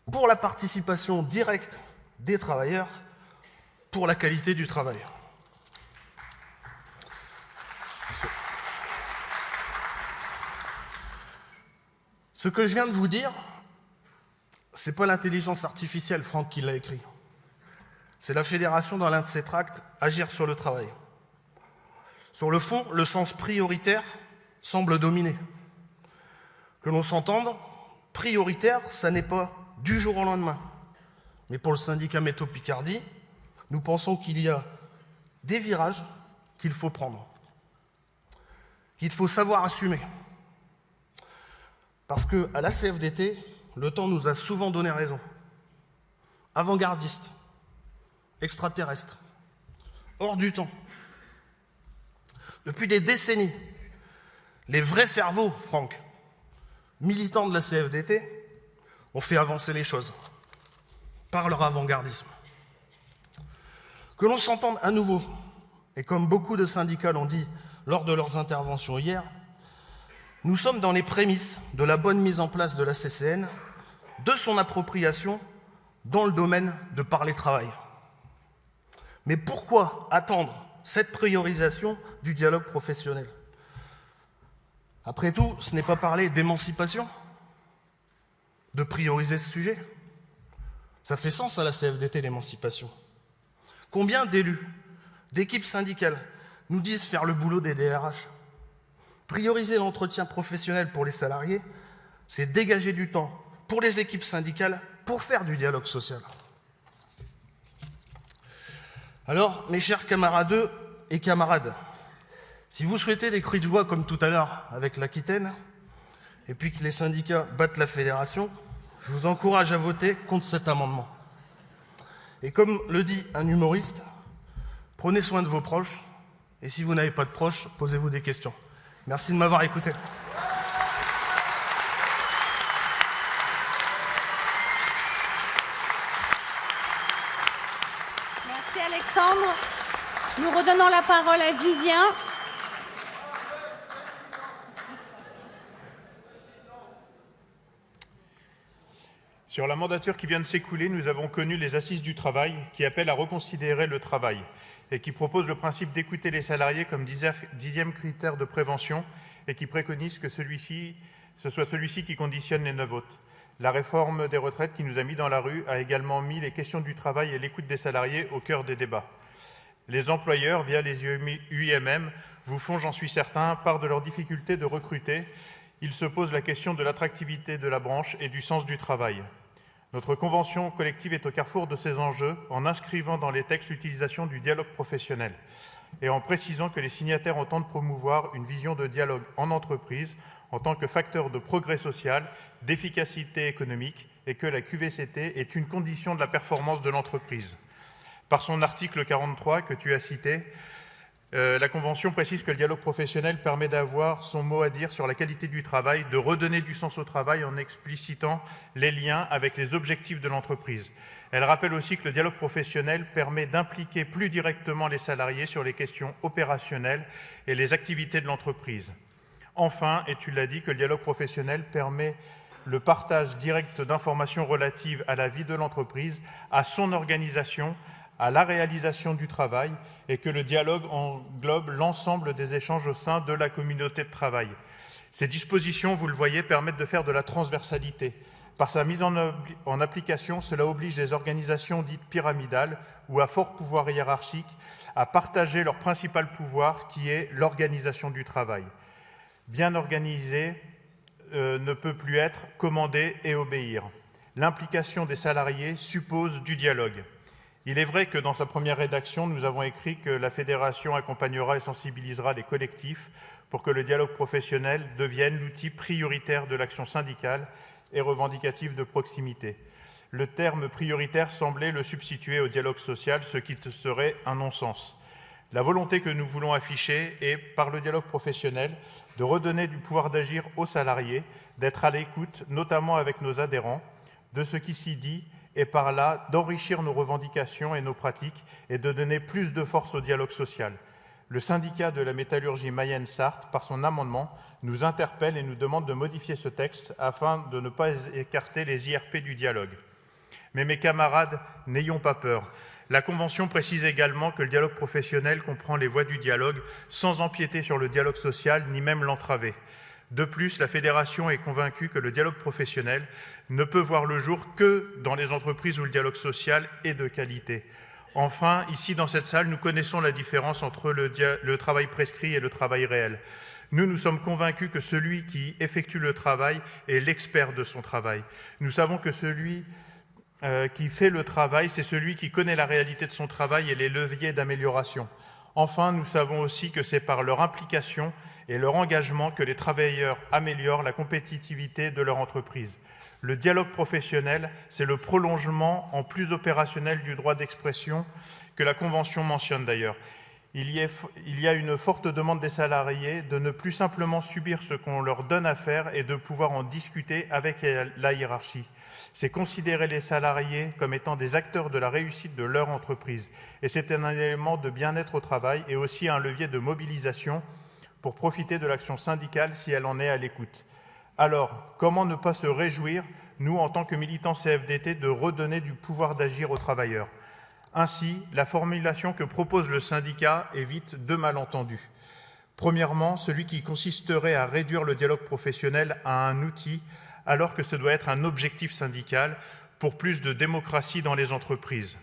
pour la participation directe des travailleurs, pour la qualité du travail. Ce que je viens de vous dire, ce n'est pas l'intelligence artificielle, Franck, qui l'a écrit. C'est la Fédération dans l'un de ses tracts, Agir sur le travail. Sur le fond, le sens prioritaire semble dominer. Que l'on s'entende, prioritaire, ça n'est pas du jour au lendemain. Mais pour le syndicat Métaux Picardie, nous pensons qu'il y a des virages qu'il faut prendre, qu'il faut savoir assumer. Parce qu'à la CFDT, le temps nous a souvent donné raison. Avant-gardiste, extraterrestre, hors du temps. Depuis des décennies, les vrais cerveaux, Franck, militants de la CFDT, ont fait avancer les choses par leur avant-gardisme. Que l'on s'entende à nouveau, et comme beaucoup de syndicats l'ont dit lors de leurs interventions hier, nous sommes dans les prémices de la bonne mise en place de la CCN, de son appropriation dans le domaine de parler travail. Mais pourquoi attendre cette priorisation du dialogue professionnel? Après tout, ce n'est pas parler d'émancipation, de prioriser ce sujet. Ça fait sens à la CFDT, l'émancipation. Combien d'élus, d'équipes syndicales nous disent faire le boulot des DRH? Prioriser l'entretien professionnel pour les salariés, c'est dégager du temps pour les équipes syndicales pour faire du dialogue social. Alors, mes chers camarades et camarades, si vous souhaitez des cris de joie comme tout à l'heure avec l'Aquitaine, et puis que les syndicats battent la fédération, je vous encourage à voter contre cet amendement. Et comme le dit un humoriste, prenez soin de vos proches, et si vous n'avez pas de proches, posez-vous des questions. Merci de m'avoir écouté. Merci Alexandre. Nous redonnons la parole à Vivien. Sur la mandature qui vient de s'écouler, nous avons connu les assises du travail qui appellent à reconsidérer le travail et qui proposent le principe d'écouter les salariés comme 10e critère de prévention et qui préconise que ce soit celui-ci qui conditionne les 9 autres. La réforme des retraites qui nous a mis dans la rue a également mis les questions du travail et l'écoute des salariés au cœur des débats. Les employeurs, via les UIMM, vous font, j'en suis certain, part de leur difficulté de recruter. Ils se posent la question de l'attractivité de la branche et du sens du travail. Notre convention collective est au carrefour de ces enjeux en inscrivant dans les textes l'utilisation du dialogue professionnel et en précisant que les signataires entendent promouvoir une vision de dialogue en entreprise en tant que facteur de progrès social, d'efficacité économique et que la QVCT est une condition de la performance de l'entreprise. Par son article 43 que tu as cité, La Convention précise que le dialogue professionnel permet d'avoir son mot à dire sur la qualité du travail, de redonner du sens au travail en explicitant les liens avec les objectifs de l'entreprise. Elle rappelle aussi que le dialogue professionnel permet d'impliquer plus directement les salariés sur les questions opérationnelles et les activités de l'entreprise. Enfin, et tu l'as dit, que le dialogue professionnel permet le partage direct d'informations relatives à la vie de l'entreprise, à son organisation, à la réalisation du travail, et que le dialogue englobe l'ensemble des échanges au sein de la communauté de travail. Ces dispositions, vous le voyez, permettent de faire de la transversalité. Par sa mise en application, cela oblige les organisations dites pyramidales ou à fort pouvoir hiérarchique à partager leur principal pouvoir, qui est l'organisation du travail. Bien organisé ne peut plus être commandé et obéir. L'implication des salariés suppose du dialogue. Il est vrai que dans sa première rédaction, nous avons écrit que la Fédération accompagnera et sensibilisera les collectifs pour que le dialogue professionnel devienne l'outil prioritaire de l'action syndicale et revendicative de proximité. Le terme prioritaire semblait le substituer au dialogue social, ce qui serait un non-sens. La volonté que nous voulons afficher est, par le dialogue professionnel, de redonner du pouvoir d'agir aux salariés, d'être à l'écoute, notamment avec nos adhérents, de ce qui s'y dit, et par là d'enrichir nos revendications et nos pratiques et de donner plus de force au dialogue social. Le syndicat de la métallurgie Mayenne-Sarthe, par son amendement, nous interpelle et nous demande de modifier ce texte afin de ne pas écarter les IRP du dialogue. Mais mes camarades, n'ayons pas peur. La Convention précise également que le dialogue professionnel comprend les voies du dialogue sans empiéter sur le dialogue social ni même l'entraver. De plus, la Fédération est convaincue que le dialogue professionnel ne peut voir le jour que dans les entreprises où le dialogue social est de qualité. Enfin, ici dans cette salle, nous connaissons la différence entre le travail prescrit et le travail réel. Nous sommes convaincus que celui qui effectue le travail est l'expert de son travail. Nous savons que celui qui fait le travail, c'est celui qui connaît la réalité de son travail et les leviers d'amélioration. Enfin, nous savons aussi que c'est par leur implication et leur engagement que les travailleurs améliorent la compétitivité de leur entreprise. Le dialogue professionnel, c'est le prolongement en plus opérationnel du droit d'expression que la Convention mentionne d'ailleurs. Il y a une forte demande des salariés de ne plus simplement subir ce qu'on leur donne à faire et de pouvoir en discuter avec la hiérarchie. C'est considérer les salariés comme étant des acteurs de la réussite de leur entreprise. Et c'est un élément de bien-être au travail et aussi un levier de mobilisation pour profiter de l'action syndicale si elle en est à l'écoute. Alors, comment ne pas se réjouir, nous, en tant que militants CFDT, de redonner du pouvoir d'agir aux travailleurs? Ainsi, la formulation que propose le syndicat évite deux malentendus. Premièrement, celui qui consisterait à réduire le dialogue professionnel à un outil, alors que ce doit être un objectif syndical pour plus de démocratie dans les entreprises.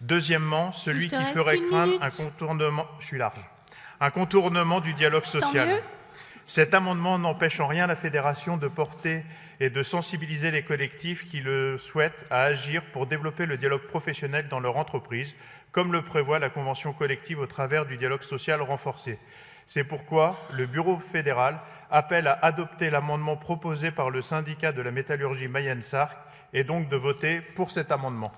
Deuxièmement, celui qui ferait craindre un contournement... Je suis large. Un contournement du dialogue social. Cet amendement n'empêche en rien la Fédération de porter et de sensibiliser les collectifs qui le souhaitent à agir pour développer le dialogue professionnel dans leur entreprise, comme le prévoit la Convention collective au travers du dialogue social renforcé. C'est pourquoi le Bureau fédéral appelle à adopter l'amendement proposé par le syndicat de la métallurgie Mayenne-Sarthe et donc de voter pour cet amendement.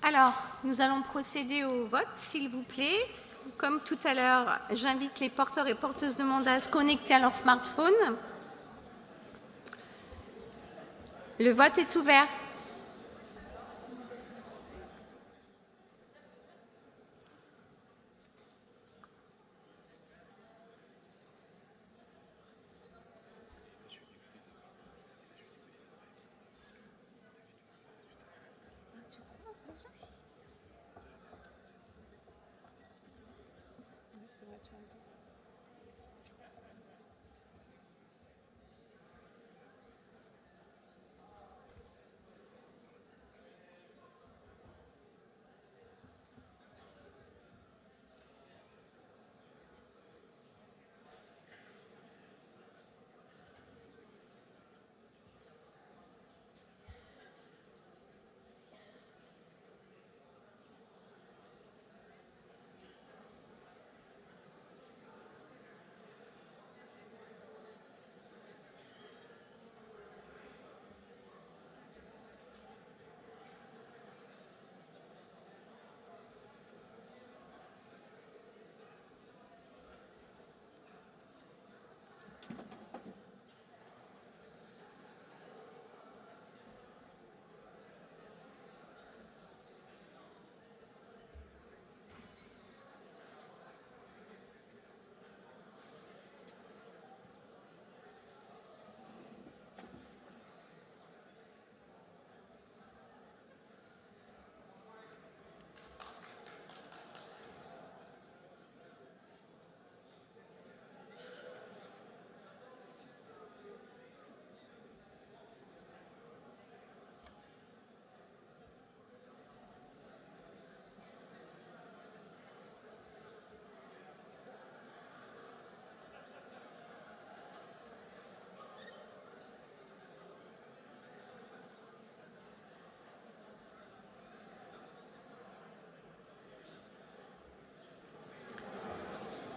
Alors, nous allons procéder au vote, s'il vous plaît. Comme tout à l'heure, j'invite les porteurs et porteuses de mandat à se connecter à leur smartphone. Le vote est ouvert.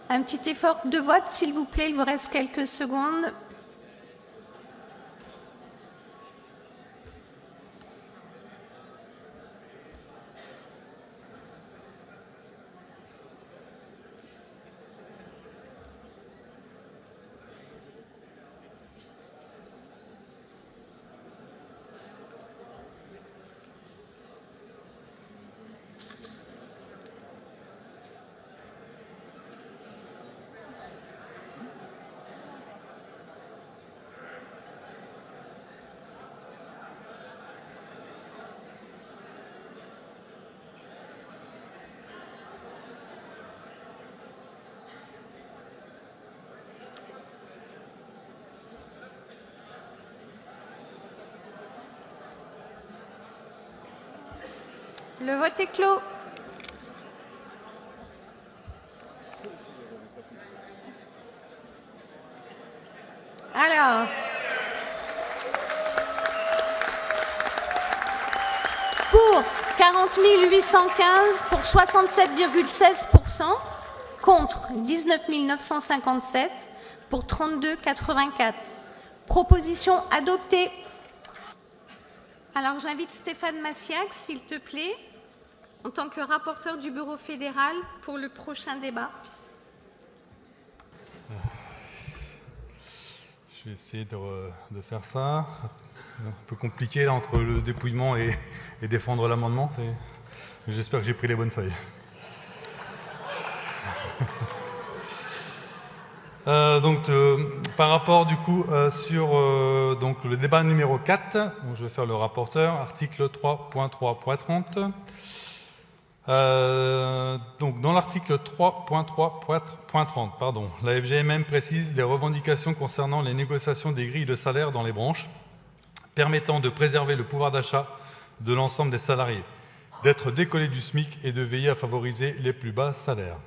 Un petit effort de vote, s'il vous plaît, il vous reste quelques secondes. Le vote est clos. Alors, pour 40 815, pour 67,16%, contre 19 957, pour 32,84. Proposition adoptée. Alors, j'invite Stéphane Massiac, s'il te plaît, en tant que rapporteur du Bureau fédéral pour le prochain débat. Je vais essayer de faire ça. Un peu compliqué là, entre le dépouillement et défendre l'amendement. J'espère que j'ai pris les bonnes feuilles. Par rapport du coup sur donc, le débat numéro 4, donc, je vais faire le rapporteur, article 3.3.30. Donc, dans l'article 3.3.30, la FGMM précise les revendications concernant les négociations des grilles de salaire dans les branches, permettant de préserver le pouvoir d'achat de l'ensemble des salariés, d'être décollés du SMIC et de veiller à favoriser les plus bas salaires.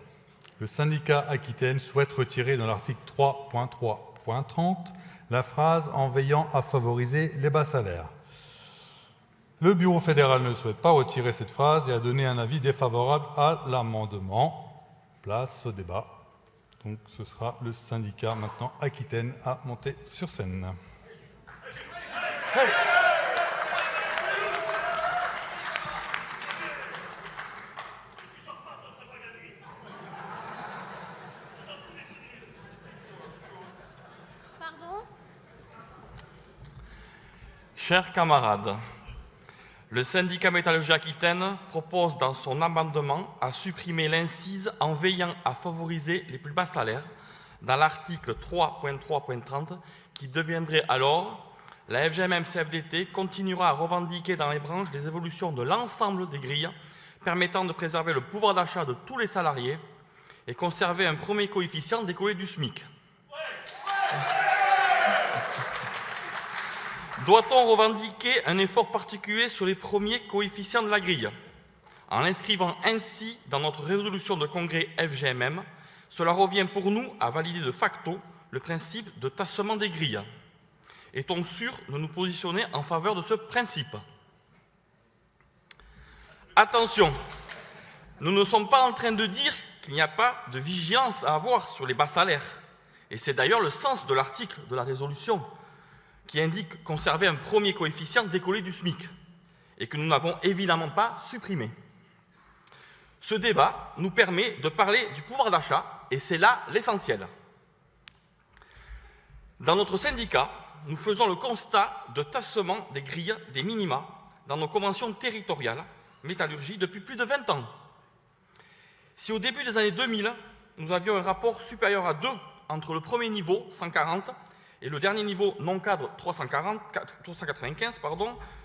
Le syndicat Aquitaine souhaite retirer dans l'article 3.3.30 la phrase « en veillant à favoriser les bas salaires ». Le Bureau fédéral ne souhaite pas retirer cette phrase et a donné un avis défavorable à l'amendement. Place au débat. Donc ce sera le syndicat maintenant Aquitaine à monter sur scène. Pardon ? Chers camarades, le syndicat Métallurgie Aquitaine propose dans son amendement à supprimer l'incise « en veillant à favoriser les plus bas salaires » dans l'article 3.3.30 qui deviendrait alors « La FGMM-CFDT continuera à revendiquer dans les branches des évolutions de l'ensemble des grilles permettant de préserver le pouvoir d'achat de tous les salariés et conserver un premier coefficient décollé du SMIC. » Doit-on revendiquer un effort particulier sur les premiers coefficients de la grille? En l'inscrivant ainsi dans notre résolution de congrès FGMM, cela revient pour nous à valider de facto le principe de tassement des grilles. Est-on sûr de nous positionner en faveur de ce principe? Attention, nous ne sommes pas en train de dire qu'il n'y a pas de vigilance à avoir sur les bas salaires. Et c'est d'ailleurs le sens de l'article de la résolution qui indique conserver un premier coefficient décollé du SMIC et que nous n'avons évidemment pas supprimé. Ce débat nous permet de parler du pouvoir d'achat et c'est là l'essentiel. Dans notre syndicat, nous faisons le constat de tassement des grilles des minima dans nos conventions territoriales métallurgie depuis plus de 20 ans. Si au début des années 2000, nous avions un rapport supérieur à 2 entre le premier niveau, 140, et le dernier niveau non cadre 395,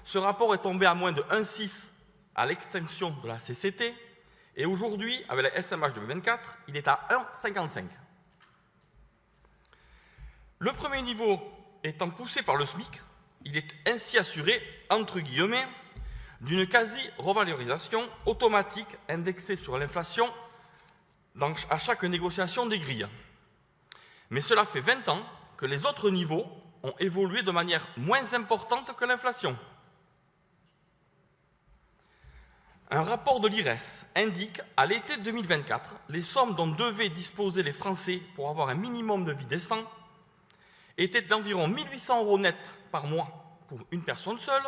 ce rapport est tombé à moins de 1,6 à l'extinction de la CCT, et aujourd'hui, avec la SMH 2024, il est à 1,55. Le premier niveau étant poussé par le SMIC, il est ainsi assuré, entre guillemets, d'une quasi-revalorisation automatique indexée sur l'inflation à chaque négociation des grilles. Mais cela fait 20 ans que les autres niveaux ont évolué de manière moins importante que l'inflation. Un rapport de l'IRES indique, à l'été 2024, les sommes dont devaient disposer les Français pour avoir un minimum de vie décent étaient d'environ 1 800 € net par mois pour une personne seule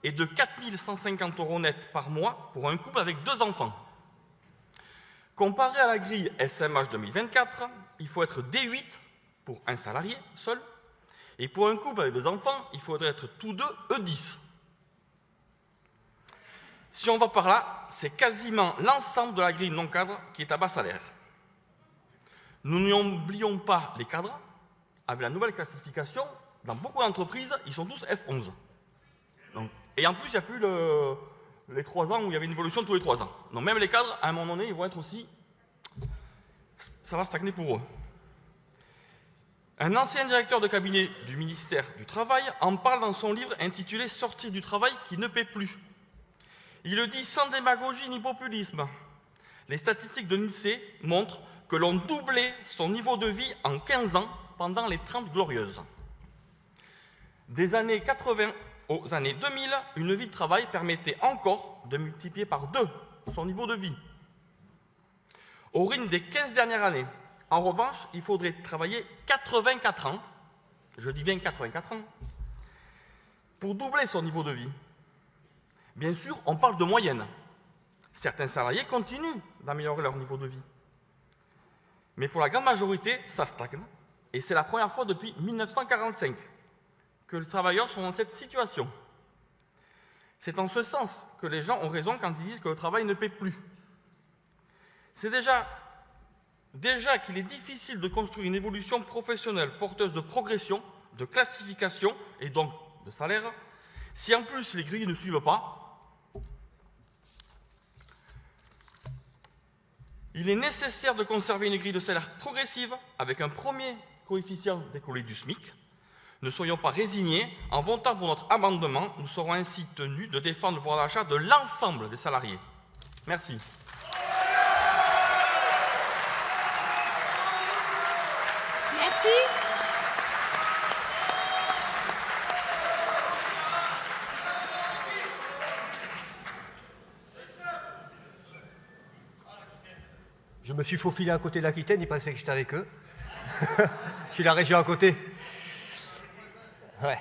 et de 4 150 € net par mois pour un couple avec 2 enfants. Comparé à la grille SMH 2024, il faut être D8 pour un salarié seul, et pour un couple avec 2 enfants, il faudrait être tous deux E10. Si on va par là, c'est quasiment l'ensemble de la grille non cadre qui est à bas salaire. Nous n'oublions pas les cadres. Avec la nouvelle classification, dans beaucoup d'entreprises, ils sont tous F11. Donc, et en plus, il n'y a plus les 3 ans où il y avait une évolution tous les 3 ans. Donc même les cadres, à un moment donné, ils vont être aussi... Ça va stagner pour eux. Un ancien directeur de cabinet du ministère du Travail en parle dans son livre intitulé « Sortir du travail qui ne paie plus ». Il le dit sans démagogie ni populisme. Les statistiques de l'INSEE montrent que l'on doublait son niveau de vie en 15 ans pendant les 30 glorieuses. Des années 80 aux années 2000, une vie de travail permettait encore de multiplier par 2 son niveau de vie. Au rythme des 15 dernières années, en revanche, il faudrait travailler 84 ans, je dis bien 84 ans, pour doubler son niveau de vie. Bien sûr, on parle de moyenne. Certains salariés continuent d'améliorer leur niveau de vie. Mais pour la grande majorité, ça stagne. Et c'est la première fois depuis 1945 que les travailleurs sont dans cette situation. C'est en ce sens que les gens ont raison quand ils disent que le travail ne paie plus. C'est déjà qu'il est difficile de construire une évolution professionnelle porteuse de progression, de classification et donc de salaire. Si en plus les grilles ne suivent pas, il est nécessaire de conserver une grille de salaire progressive avec un premier coefficient décollé du SMIC. Ne soyons pas résignés. En votant pour notre amendement, nous serons ainsi tenus de défendre le pouvoir d'achat de l'ensemble des salariés. Merci. Merci. Je me suis faufilé à côté de l'Aquitaine, ils pensaient que j'étais avec eux. Je suis la région à côté. Ouais.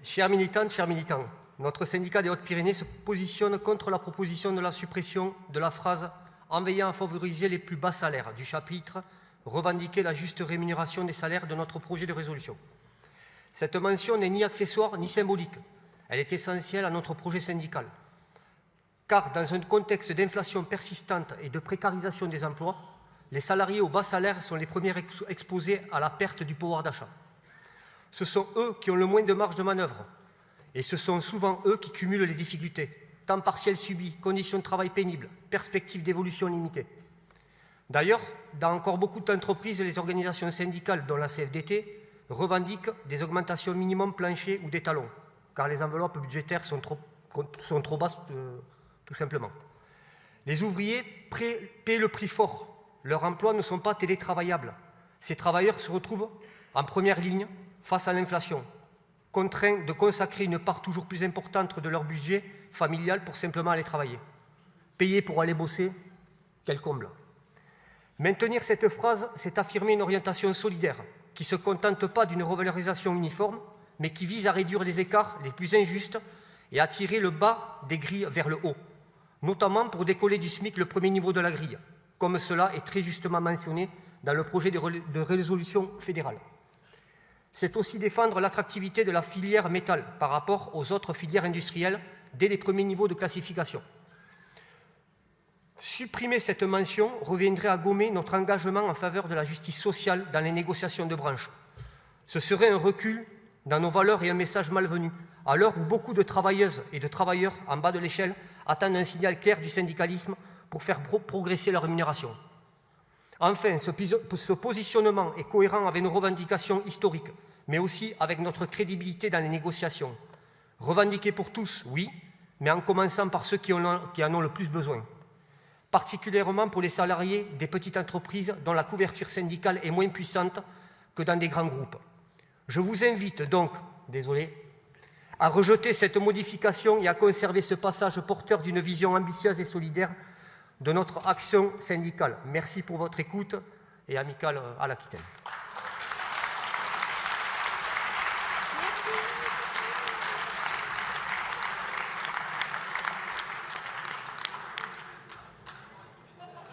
Chers militantes, chers militants, notre syndicat des Hautes-Pyrénées se positionne contre la proposition de la suppression de la phrase « en veillant à favoriser les plus bas salaires » du chapitre « revendiquer la juste rémunération des salaires » de notre projet de résolution. Cette mention n'est ni accessoire ni symbolique. Elle est essentielle à notre projet syndical. Car dans un contexte d'inflation persistante et de précarisation des emplois, les salariés au bas salaire sont les premiers exposés à la perte du pouvoir d'achat. Ce sont eux qui ont le moins de marge de manœuvre et ce sont souvent eux qui cumulent les difficultés, temps partiel subi, conditions de travail pénibles, perspectives d'évolution limitées. D'ailleurs, dans encore beaucoup d'entreprises, les organisations syndicales, dont la CFDT, revendiquent des augmentations minimum plancher ou d'étalons, car les enveloppes budgétaires sont trop basses, tout simplement. Les ouvriers paient le prix fort. Leurs emplois ne sont pas télétravaillables. Ces travailleurs se retrouvent en première ligne face à l'inflation, contraints de consacrer une part toujours plus importante de leur budget familial pour simplement aller travailler. Payer pour aller bosser, quel comble. Maintenir cette phrase, c'est affirmer une orientation solidaire qui ne se contente pas d'une revalorisation uniforme, mais qui vise à réduire les écarts les plus injustes et à tirer le bas des grilles vers le haut, notamment pour décoller du SMIC le premier niveau de la grille, comme cela est très justement mentionné dans le projet de résolution fédérale. C'est aussi défendre l'attractivité de la filière métal par rapport aux autres filières industrielles dès les premiers niveaux de classification. Supprimer cette mention reviendrait à gommer notre engagement en faveur de la justice sociale dans les négociations de branche. Ce serait un recul dans nos valeurs et un message malvenu, à l'heure où beaucoup de travailleuses et de travailleurs en bas de l'échelle attendent un signal clair du syndicalisme pour faire progresser leur rémunération. Enfin, ce positionnement est cohérent avec nos revendications historiques, mais aussi avec notre crédibilité dans les négociations. Revendiquer pour tous, oui, mais en commençant par ceux qui en ont le plus besoin. Particulièrement pour les salariés des petites entreprises dont la couverture syndicale est moins puissante que dans des grands groupes. Je vous invite donc, à rejeter cette modification et à conserver ce passage porteur d'une vision ambitieuse et solidaire de notre action syndicale. Merci pour votre écoute et amicale à l'Aquitaine.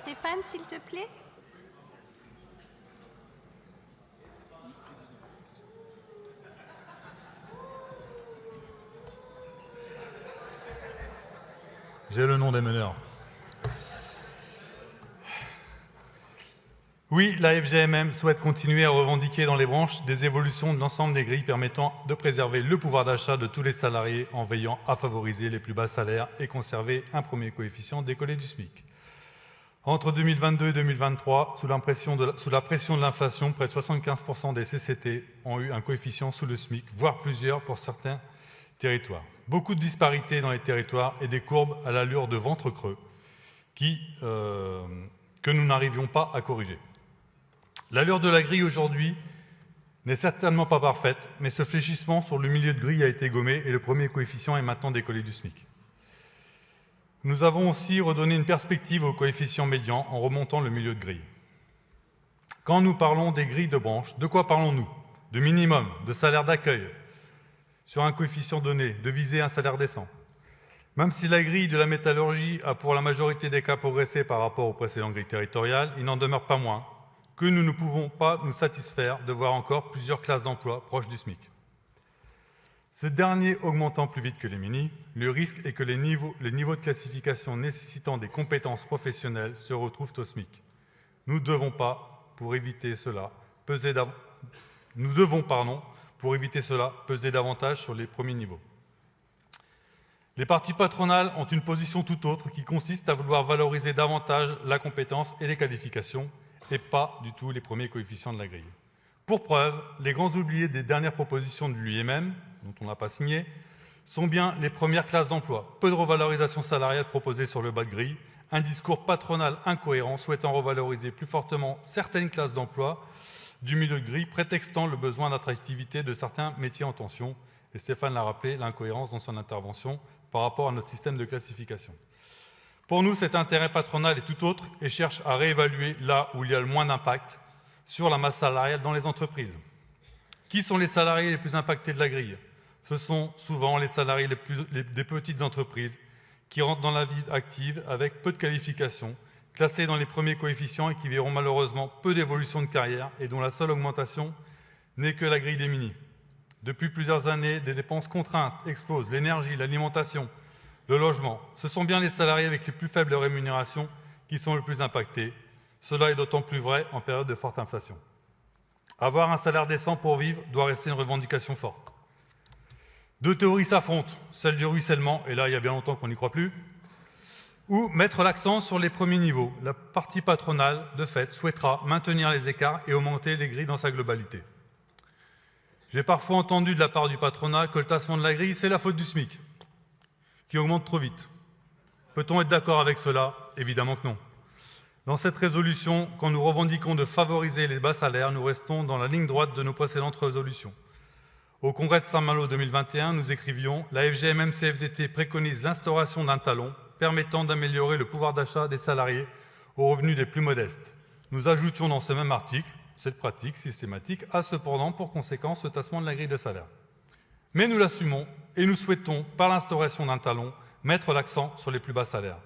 Stéphane, s'il te plaît. J'ai le nom des meneurs. Oui, la FGMM souhaite continuer à revendiquer dans les branches des évolutions de l'ensemble des grilles permettant de préserver le pouvoir d'achat de tous les salariés en veillant à favoriser les plus bas salaires et conserver un premier coefficient décollé du SMIC. Entre 2022 et 2023, sous la pression de l'inflation, près de 75% des CCT ont eu un coefficient sous le SMIC, voire plusieurs pour certains territoires. Beaucoup de disparités dans les territoires et des courbes à l'allure de ventre creux que nous n'arrivions pas à corriger. L'allure de la grille aujourd'hui n'est certainement pas parfaite, mais ce fléchissement sur le milieu de grille a été gommé et le premier coefficient est maintenant décollé du SMIC. Nous avons aussi redonné une perspective au coefficient médian en remontant le milieu de grille. Quand nous parlons des grilles de branches, de quoi parlons-nous? De minimum, de salaire d'accueil, sur un coefficient donné, de viser un salaire décent. Même si la grille de la métallurgie a pour la majorité des cas progressé par rapport aux précédentes grilles territoriales, il n'en demeure pas moins que nous ne pouvons pas nous satisfaire de voir encore plusieurs classes d'emploi proches du SMIC. Ce dernier augmentant plus vite que les mini, le risque est que les niveaux de classification nécessitant des compétences professionnelles se retrouvent au SMIC. Nous devons, pour éviter cela, peser davantage sur les premiers niveaux. Les parties patronales ont une position tout autre qui consiste à vouloir valoriser davantage la compétence et les qualifications et pas du tout les premiers coefficients de la grille. Pour preuve, les grands oubliés des dernières propositions de l'UIMM, dont on n'a pas signé, sont bien les premières classes d'emploi. Peu de revalorisation salariale proposée sur le bas de grille, un discours patronal incohérent souhaitant revaloriser plus fortement certaines classes d'emploi du milieu de grille, prétextant le besoin d'attractivité de certains métiers en tension. Et Stéphane l'a rappelé, l'incohérence dans son intervention par rapport à notre système de classification. Pour nous, cet intérêt patronal est tout autre et cherche à réévaluer là où il y a le moins d'impact sur la masse salariale dans les entreprises. Qui sont les salariés les plus impactés de la grille? Ce sont souvent les salariés des petites entreprises qui rentrent dans la vie active avec peu de qualifications, classés dans les premiers coefficients et qui verront malheureusement peu d'évolution de carrière et dont la seule augmentation n'est que la grille des mini. Depuis plusieurs années, des dépenses contraintes explosent, l'énergie, l'alimentation, le logement. Ce sont bien les salariés avec les plus faibles rémunérations qui sont le plus impactés. Cela est d'autant plus vrai en période de forte inflation. Avoir un salaire décent pour vivre doit rester une revendication forte. Deux théories s'affrontent, celle du ruissellement, et là il y a bien longtemps qu'on n'y croit plus, ou mettre l'accent sur les premiers niveaux. La partie patronale, de fait, souhaitera maintenir les écarts et augmenter les grilles dans sa globalité. J'ai parfois entendu de la part du patronat que le tassement de la grille, c'est la faute du SMIC, qui augmente trop vite. Peut-on être d'accord avec cela? Évidemment que non. Dans cette résolution, quand nous revendiquons de favoriser les bas salaires, nous restons dans la ligne droite de nos précédentes résolutions. Au congrès de Saint-Malo 2021, nous écrivions « La FGMM-CFDT préconise l'instauration d'un talon permettant d'améliorer le pouvoir d'achat des salariés aux revenus les plus modestes. » Nous ajoutions dans ce même article « Cette pratique systématique a cependant pour conséquence le tassement de la grille de salaire. » Mais nous l'assumons et nous souhaitons, par l'instauration d'un talon, mettre l'accent sur les plus bas salaires.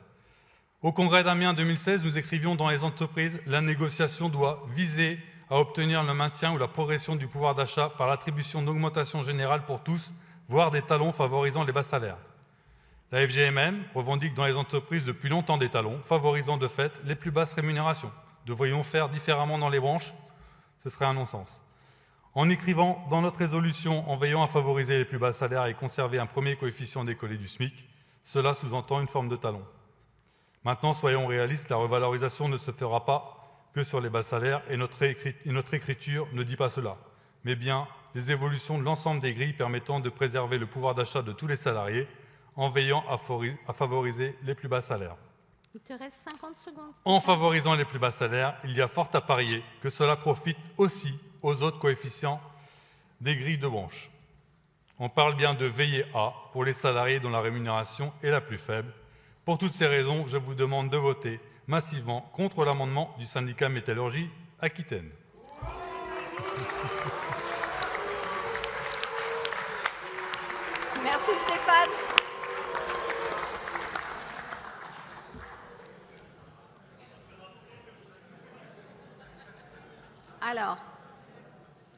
Au congrès d'Amiens 2016, nous écrivions dans les entreprises « La négociation doit viser à obtenir le maintien ou la progression du pouvoir d'achat par l'attribution d'augmentations générales pour tous, voire des talons favorisant les bas salaires. » La FGMM revendique dans les entreprises depuis longtemps des talons, favorisant de fait les plus basses rémunérations. Devrions faire différemment dans les branches? Ce serait un non-sens. En écrivant dans notre résolution, en veillant à favoriser les plus bas salaires et conserver un premier coefficient décollé du SMIC, cela sous-entend une forme de talon. Maintenant, soyons réalistes, la revalorisation ne se fera pas que sur les bas salaires et notre écriture ne dit pas cela, mais bien des évolutions de l'ensemble des grilles permettant de préserver le pouvoir d'achat de tous les salariés en veillant à favoriser les plus bas salaires. Il te reste 50 secondes. En favorisant les plus bas salaires, il y a fort à parier que cela profite aussi aux autres coefficients des grilles de branche. On parle bien de veiller à pour les salariés dont la rémunération est la plus faible. Pour toutes ces raisons, je vous demande de voter massivement contre l'amendement du syndicat Métallurgie Aquitaine. Merci Stéphane. Alors,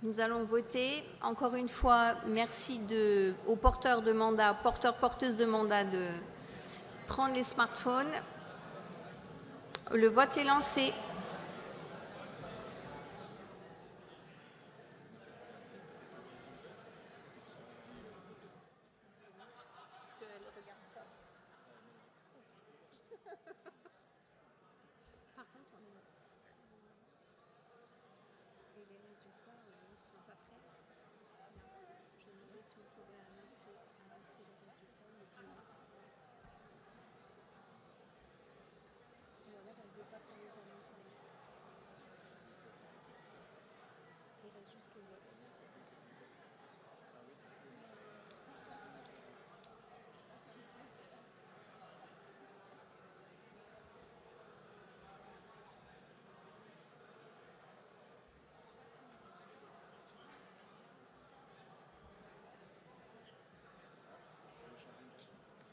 nous allons voter. Encore une fois, merci aux porteurs de mandat, porteuses de mandat de prendre les smartphones. Le vote est lancé.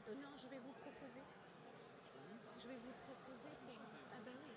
Non, je vais vous proposer. Je vais vous proposer pour... Ah ben oui.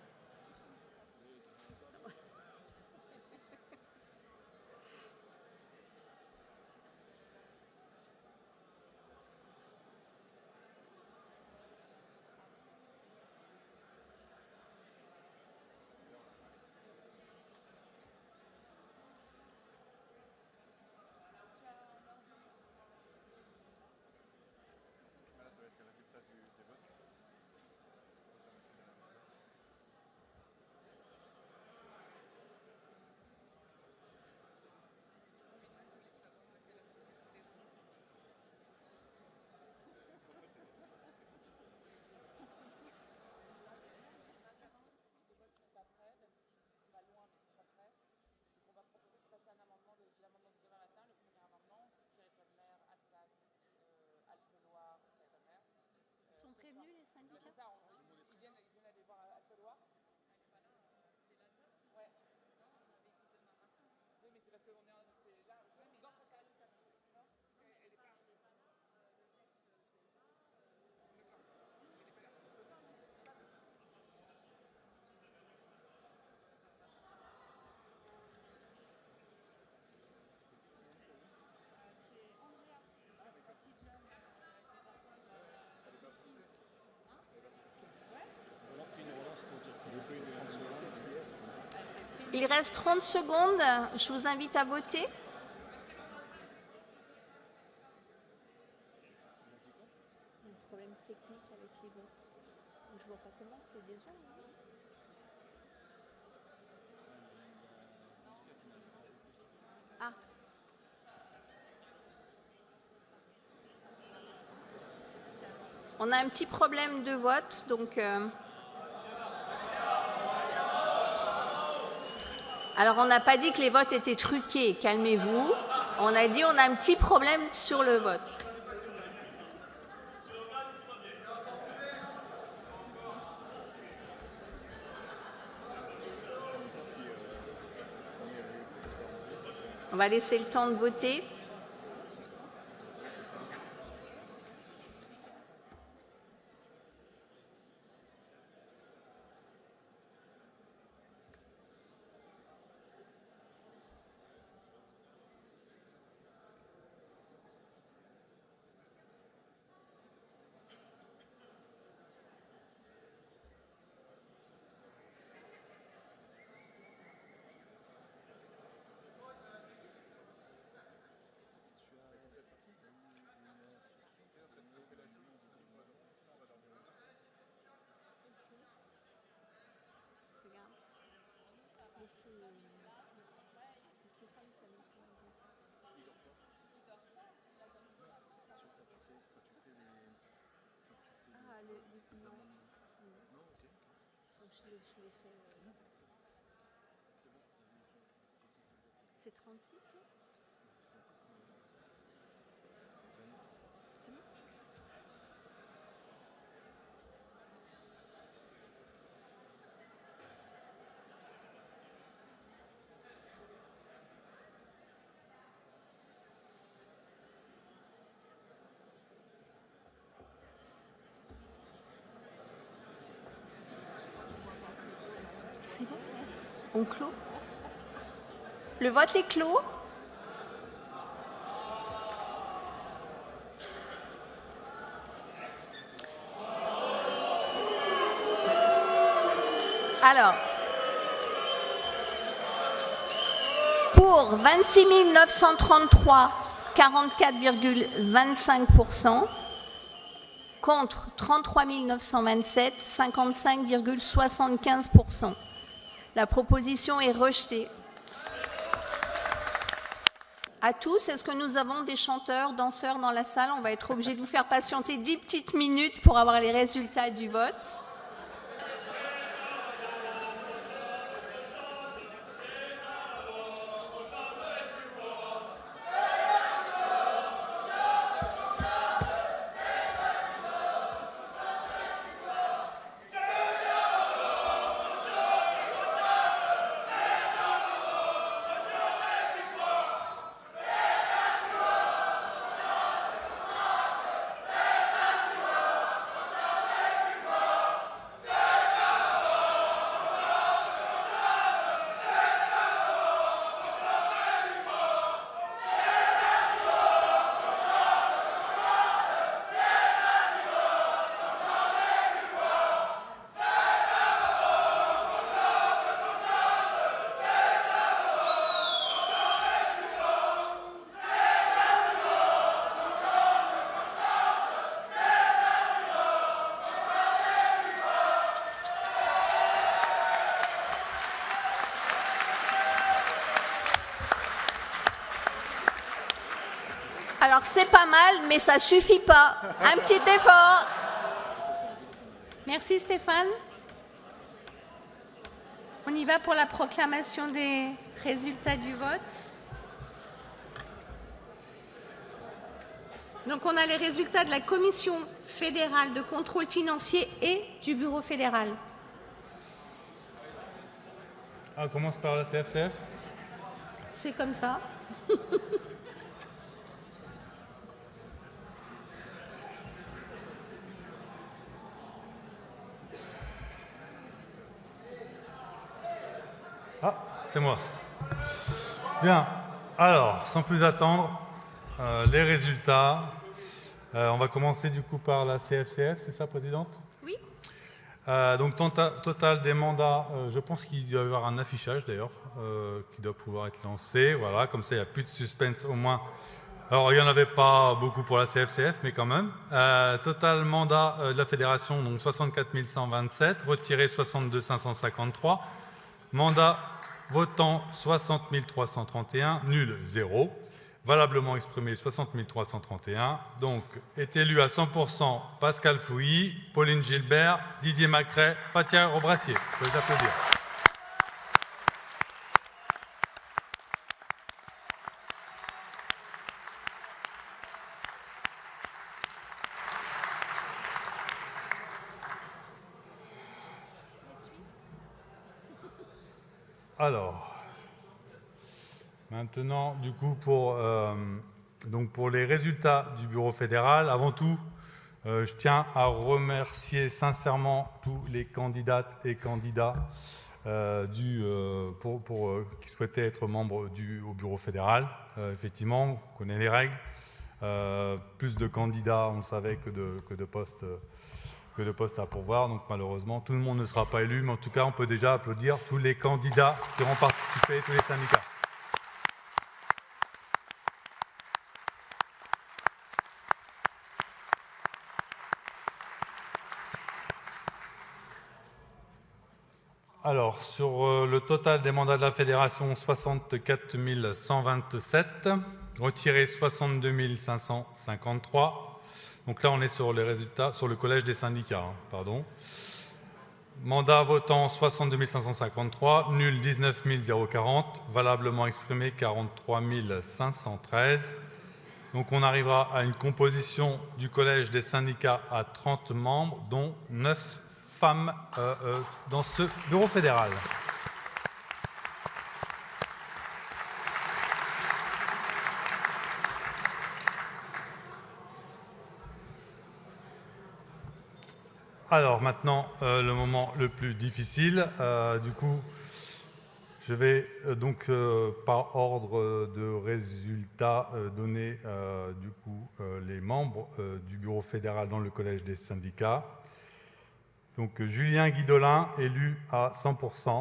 Sont prévenus les syndicats? Ils viennent aller voir Alpe-Loire. Ouais. Oui, mais c'est parce qu'on est là. Dans ce cas-là, elle est pas. Il reste 30 secondes. Je vous invite à voter. Un problème technique avec les votes. Je vois pas comment, c'est des heures. Ah. On a un petit problème de vote, donc... Alors, on n'a pas dit que les votes étaient truqués, calmez-vous. On a dit on a un petit problème sur le vote. On va laisser le temps de voter. C'est Stéphane qui a mis ça. Ah, non. Donc je l'ai fait. C'est 36, non? On clôt. Le vote est clos. Alors, pour 26 933, 44,25%, contre 33 927, 55,75%. La proposition est rejetée. À tous, est-ce que nous avons des chanteurs, danseurs dans la salle? On va être obligé de vous faire patienter 10 petites minutes pour avoir les résultats du vote. Alors c'est pas mal, mais ça suffit pas. Un petit effort. Merci Stéphane. On y va pour la proclamation des résultats du vote. Donc on a les résultats de la Commission fédérale de contrôle financier et du Bureau fédéral. On commence par la CFCF. C'est comme ça. Ah, c'est moi. Bien. Alors, sans plus attendre, les résultats. On va commencer du coup par la CFCF, c'est ça, Présidente? Oui. Donc, total des mandats, je pense qu'il doit y avoir un affichage d'ailleurs, qui doit pouvoir être lancé. Voilà, comme ça, il n'y a plus de suspense au moins. Alors, il n'y en avait pas beaucoup pour la CFCF, mais quand même. Total mandat de la Fédération, donc 64 127, retiré 62 553. Mandat votant 60 331, nul 0. Valablement exprimé 60 331. Donc, est élu à 100% Pascal Fouilly, Pauline Gilbert, Didier Macret, Fatia Robrassier. Vous pouvez applaudir. Alors, maintenant, du coup, pour les résultats du Bureau fédéral, avant tout, je tiens à remercier sincèrement tous les candidates et candidats qui souhaitaient être membres au Bureau fédéral. Effectivement, on connaît les règles. Plus de candidats, on savait, que de postes à pourvoir. Donc malheureusement, tout le monde ne sera pas élu, mais en tout cas, on peut déjà applaudir tous les candidats qui auront participé, tous les syndicats. Alors, sur le total des mandats de la Fédération, 64 127, retiré 62 553. Donc là, on est sur les résultats, sur le collège des syndicats, pardon. Mandat votant 62 553, nul 19 040, valablement exprimé 43 513. Donc on arrivera à une composition du collège des syndicats à 30 membres, dont 9 femmes dans ce bureau fédéral. Alors maintenant, le moment le plus difficile. Du coup, Je vais donc, par ordre de résultats, donner du coup les membres du bureau fédéral dans le collège des syndicats. Donc Julien Guidolin, élu à 100%.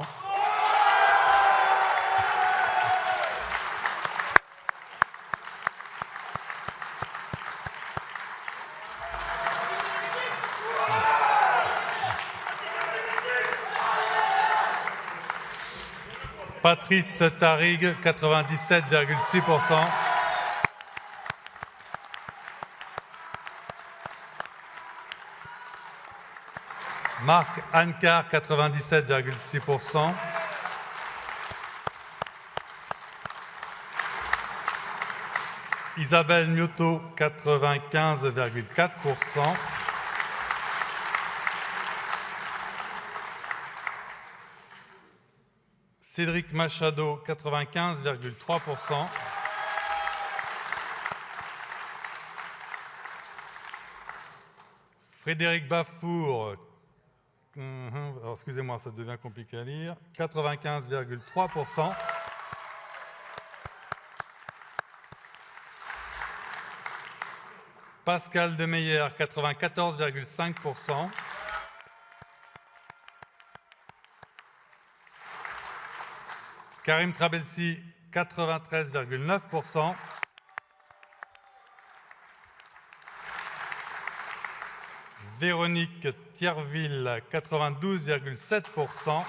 Patrice Tarig, 97,6%. Marc Ancar, 97,6%. Isabelle Miotto, 95,4%. Cédric Machado, 95,3%. Frédéric Bafour, alors excusez-moi, ça devient compliqué à lire, 95,3%. Pascal Demeyer, 94,5%. Karim Trabelsi, 93,9%. Véronique Thierville, 92,7%.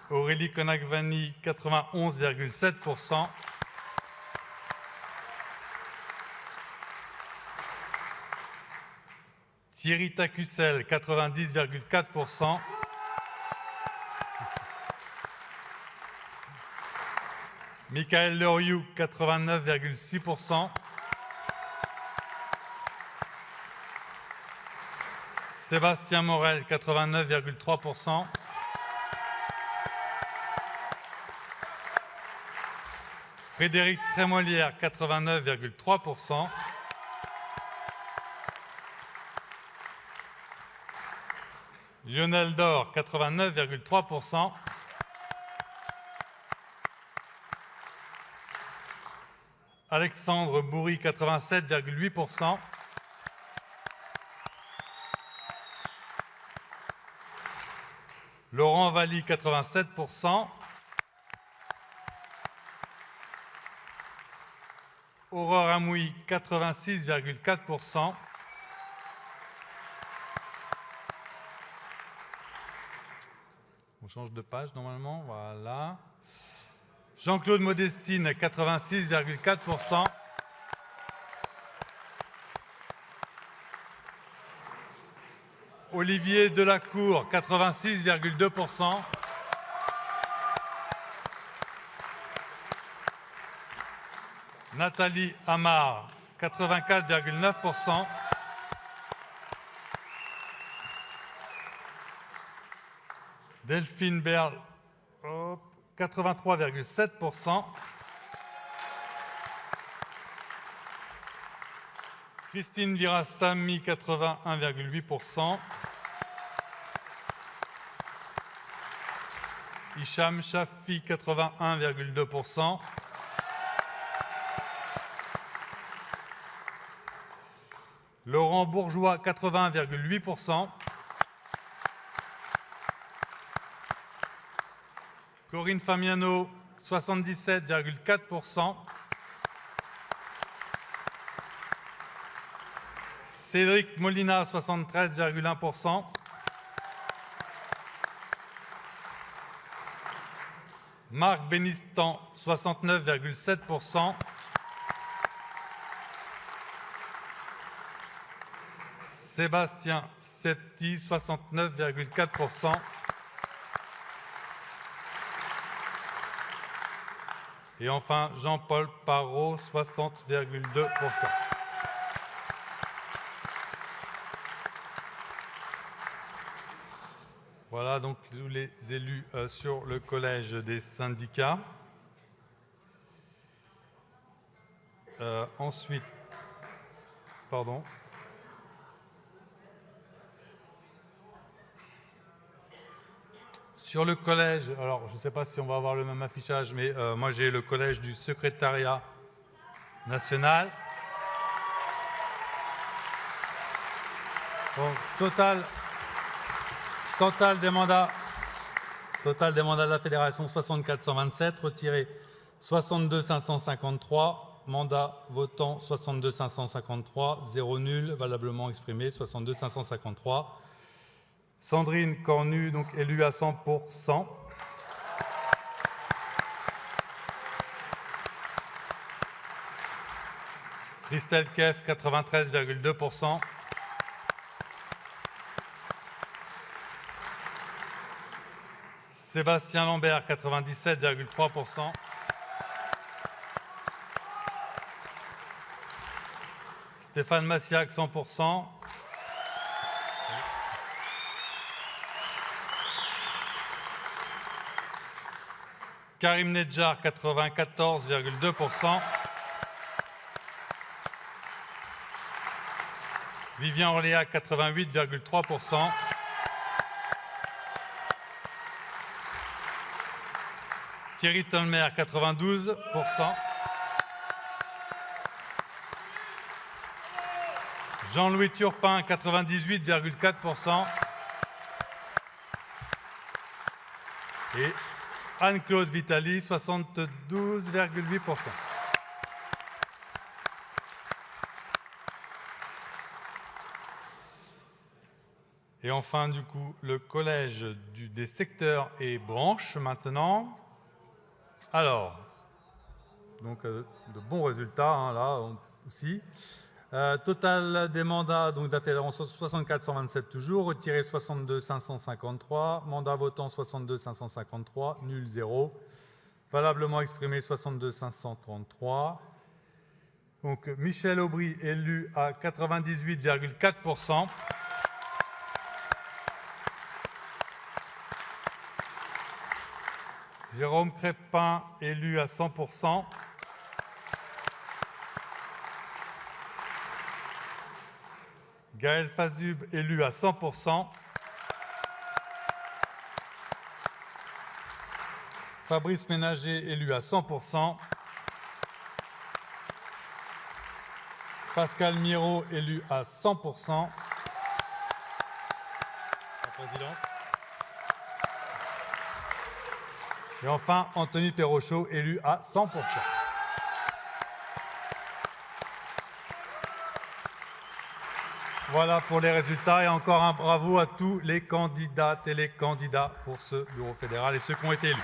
Aurélie Konagvani, 91,7%. Thierry Tacussel, 90,4%. Michael Loriou, 89,6%. Sébastien Morel, 89,3%. Frédéric Trémolière, 89,3%. Lionel Dor, 89,3%. Alexandre Bourri, 87,8%. Laurent Valli, 87%. Aurore Amouy, 86,4%. On change de page normalement, voilà. Jean-Claude Modestine, 86,4%. Olivier Delacour, 86,2%. Nathalie Amar, 84,9%. Delphine Berle, 83,7%. Christine Virassami, 81,8%. Hicham Chafi, 81,2%. Laurent Bourgeois, 80,8%. Corinne Famiano, 77,4%. Cédric Molina, 73,1%. Marc Bénistan, 69,7%. Sébastien Septi, 69,4%. Et enfin, Jean-Paul Parot, 60,2%. Voilà donc tous les élus sur le collège des syndicats. Ensuite, pardon. Sur le collège, alors je ne sais pas si on va avoir le même affichage, mais moi j'ai le collège du secrétariat national. Donc, total des mandats de la fédération 64 127, retiré 62 553, mandat votant 62 553, 0 nul, valablement exprimé 62 553. Sandrine Cornu, donc élue à 100%. Christelle Keff, 93,2%. Sébastien Lambert, 97,3%. Stéphane Massiac, 100%. Karim Nedjar, 94,2%. Vivien Orléac, 88,3%. Thierry Tolmer, 92%. Jean-Louis Turpin, 98,4%. Et Anne-Claude Vitali, 72,8%. Et enfin, du coup, le collège des secteurs et branches maintenant. Alors, donc de bons résultats, hein, là aussi. Total des mandats donc, de la fédération 64 127 toujours, retiré 62 553, mandat votant 62 553, nul 0, valablement exprimé 62 533. Donc Michel Aubry élu à 98,4%. Jérôme Crépin élu à 100%. Gaël Fazub, élu à 100%. Fabrice Ménager, élu à 100%. Pascal Miro, élu à 100%. La présidente. Et enfin, Anthony Perrochot, élu à 100%. Voilà pour les résultats et encore un bravo à tous les candidates et les candidats pour ce bureau fédéral et ceux qui ont été élus.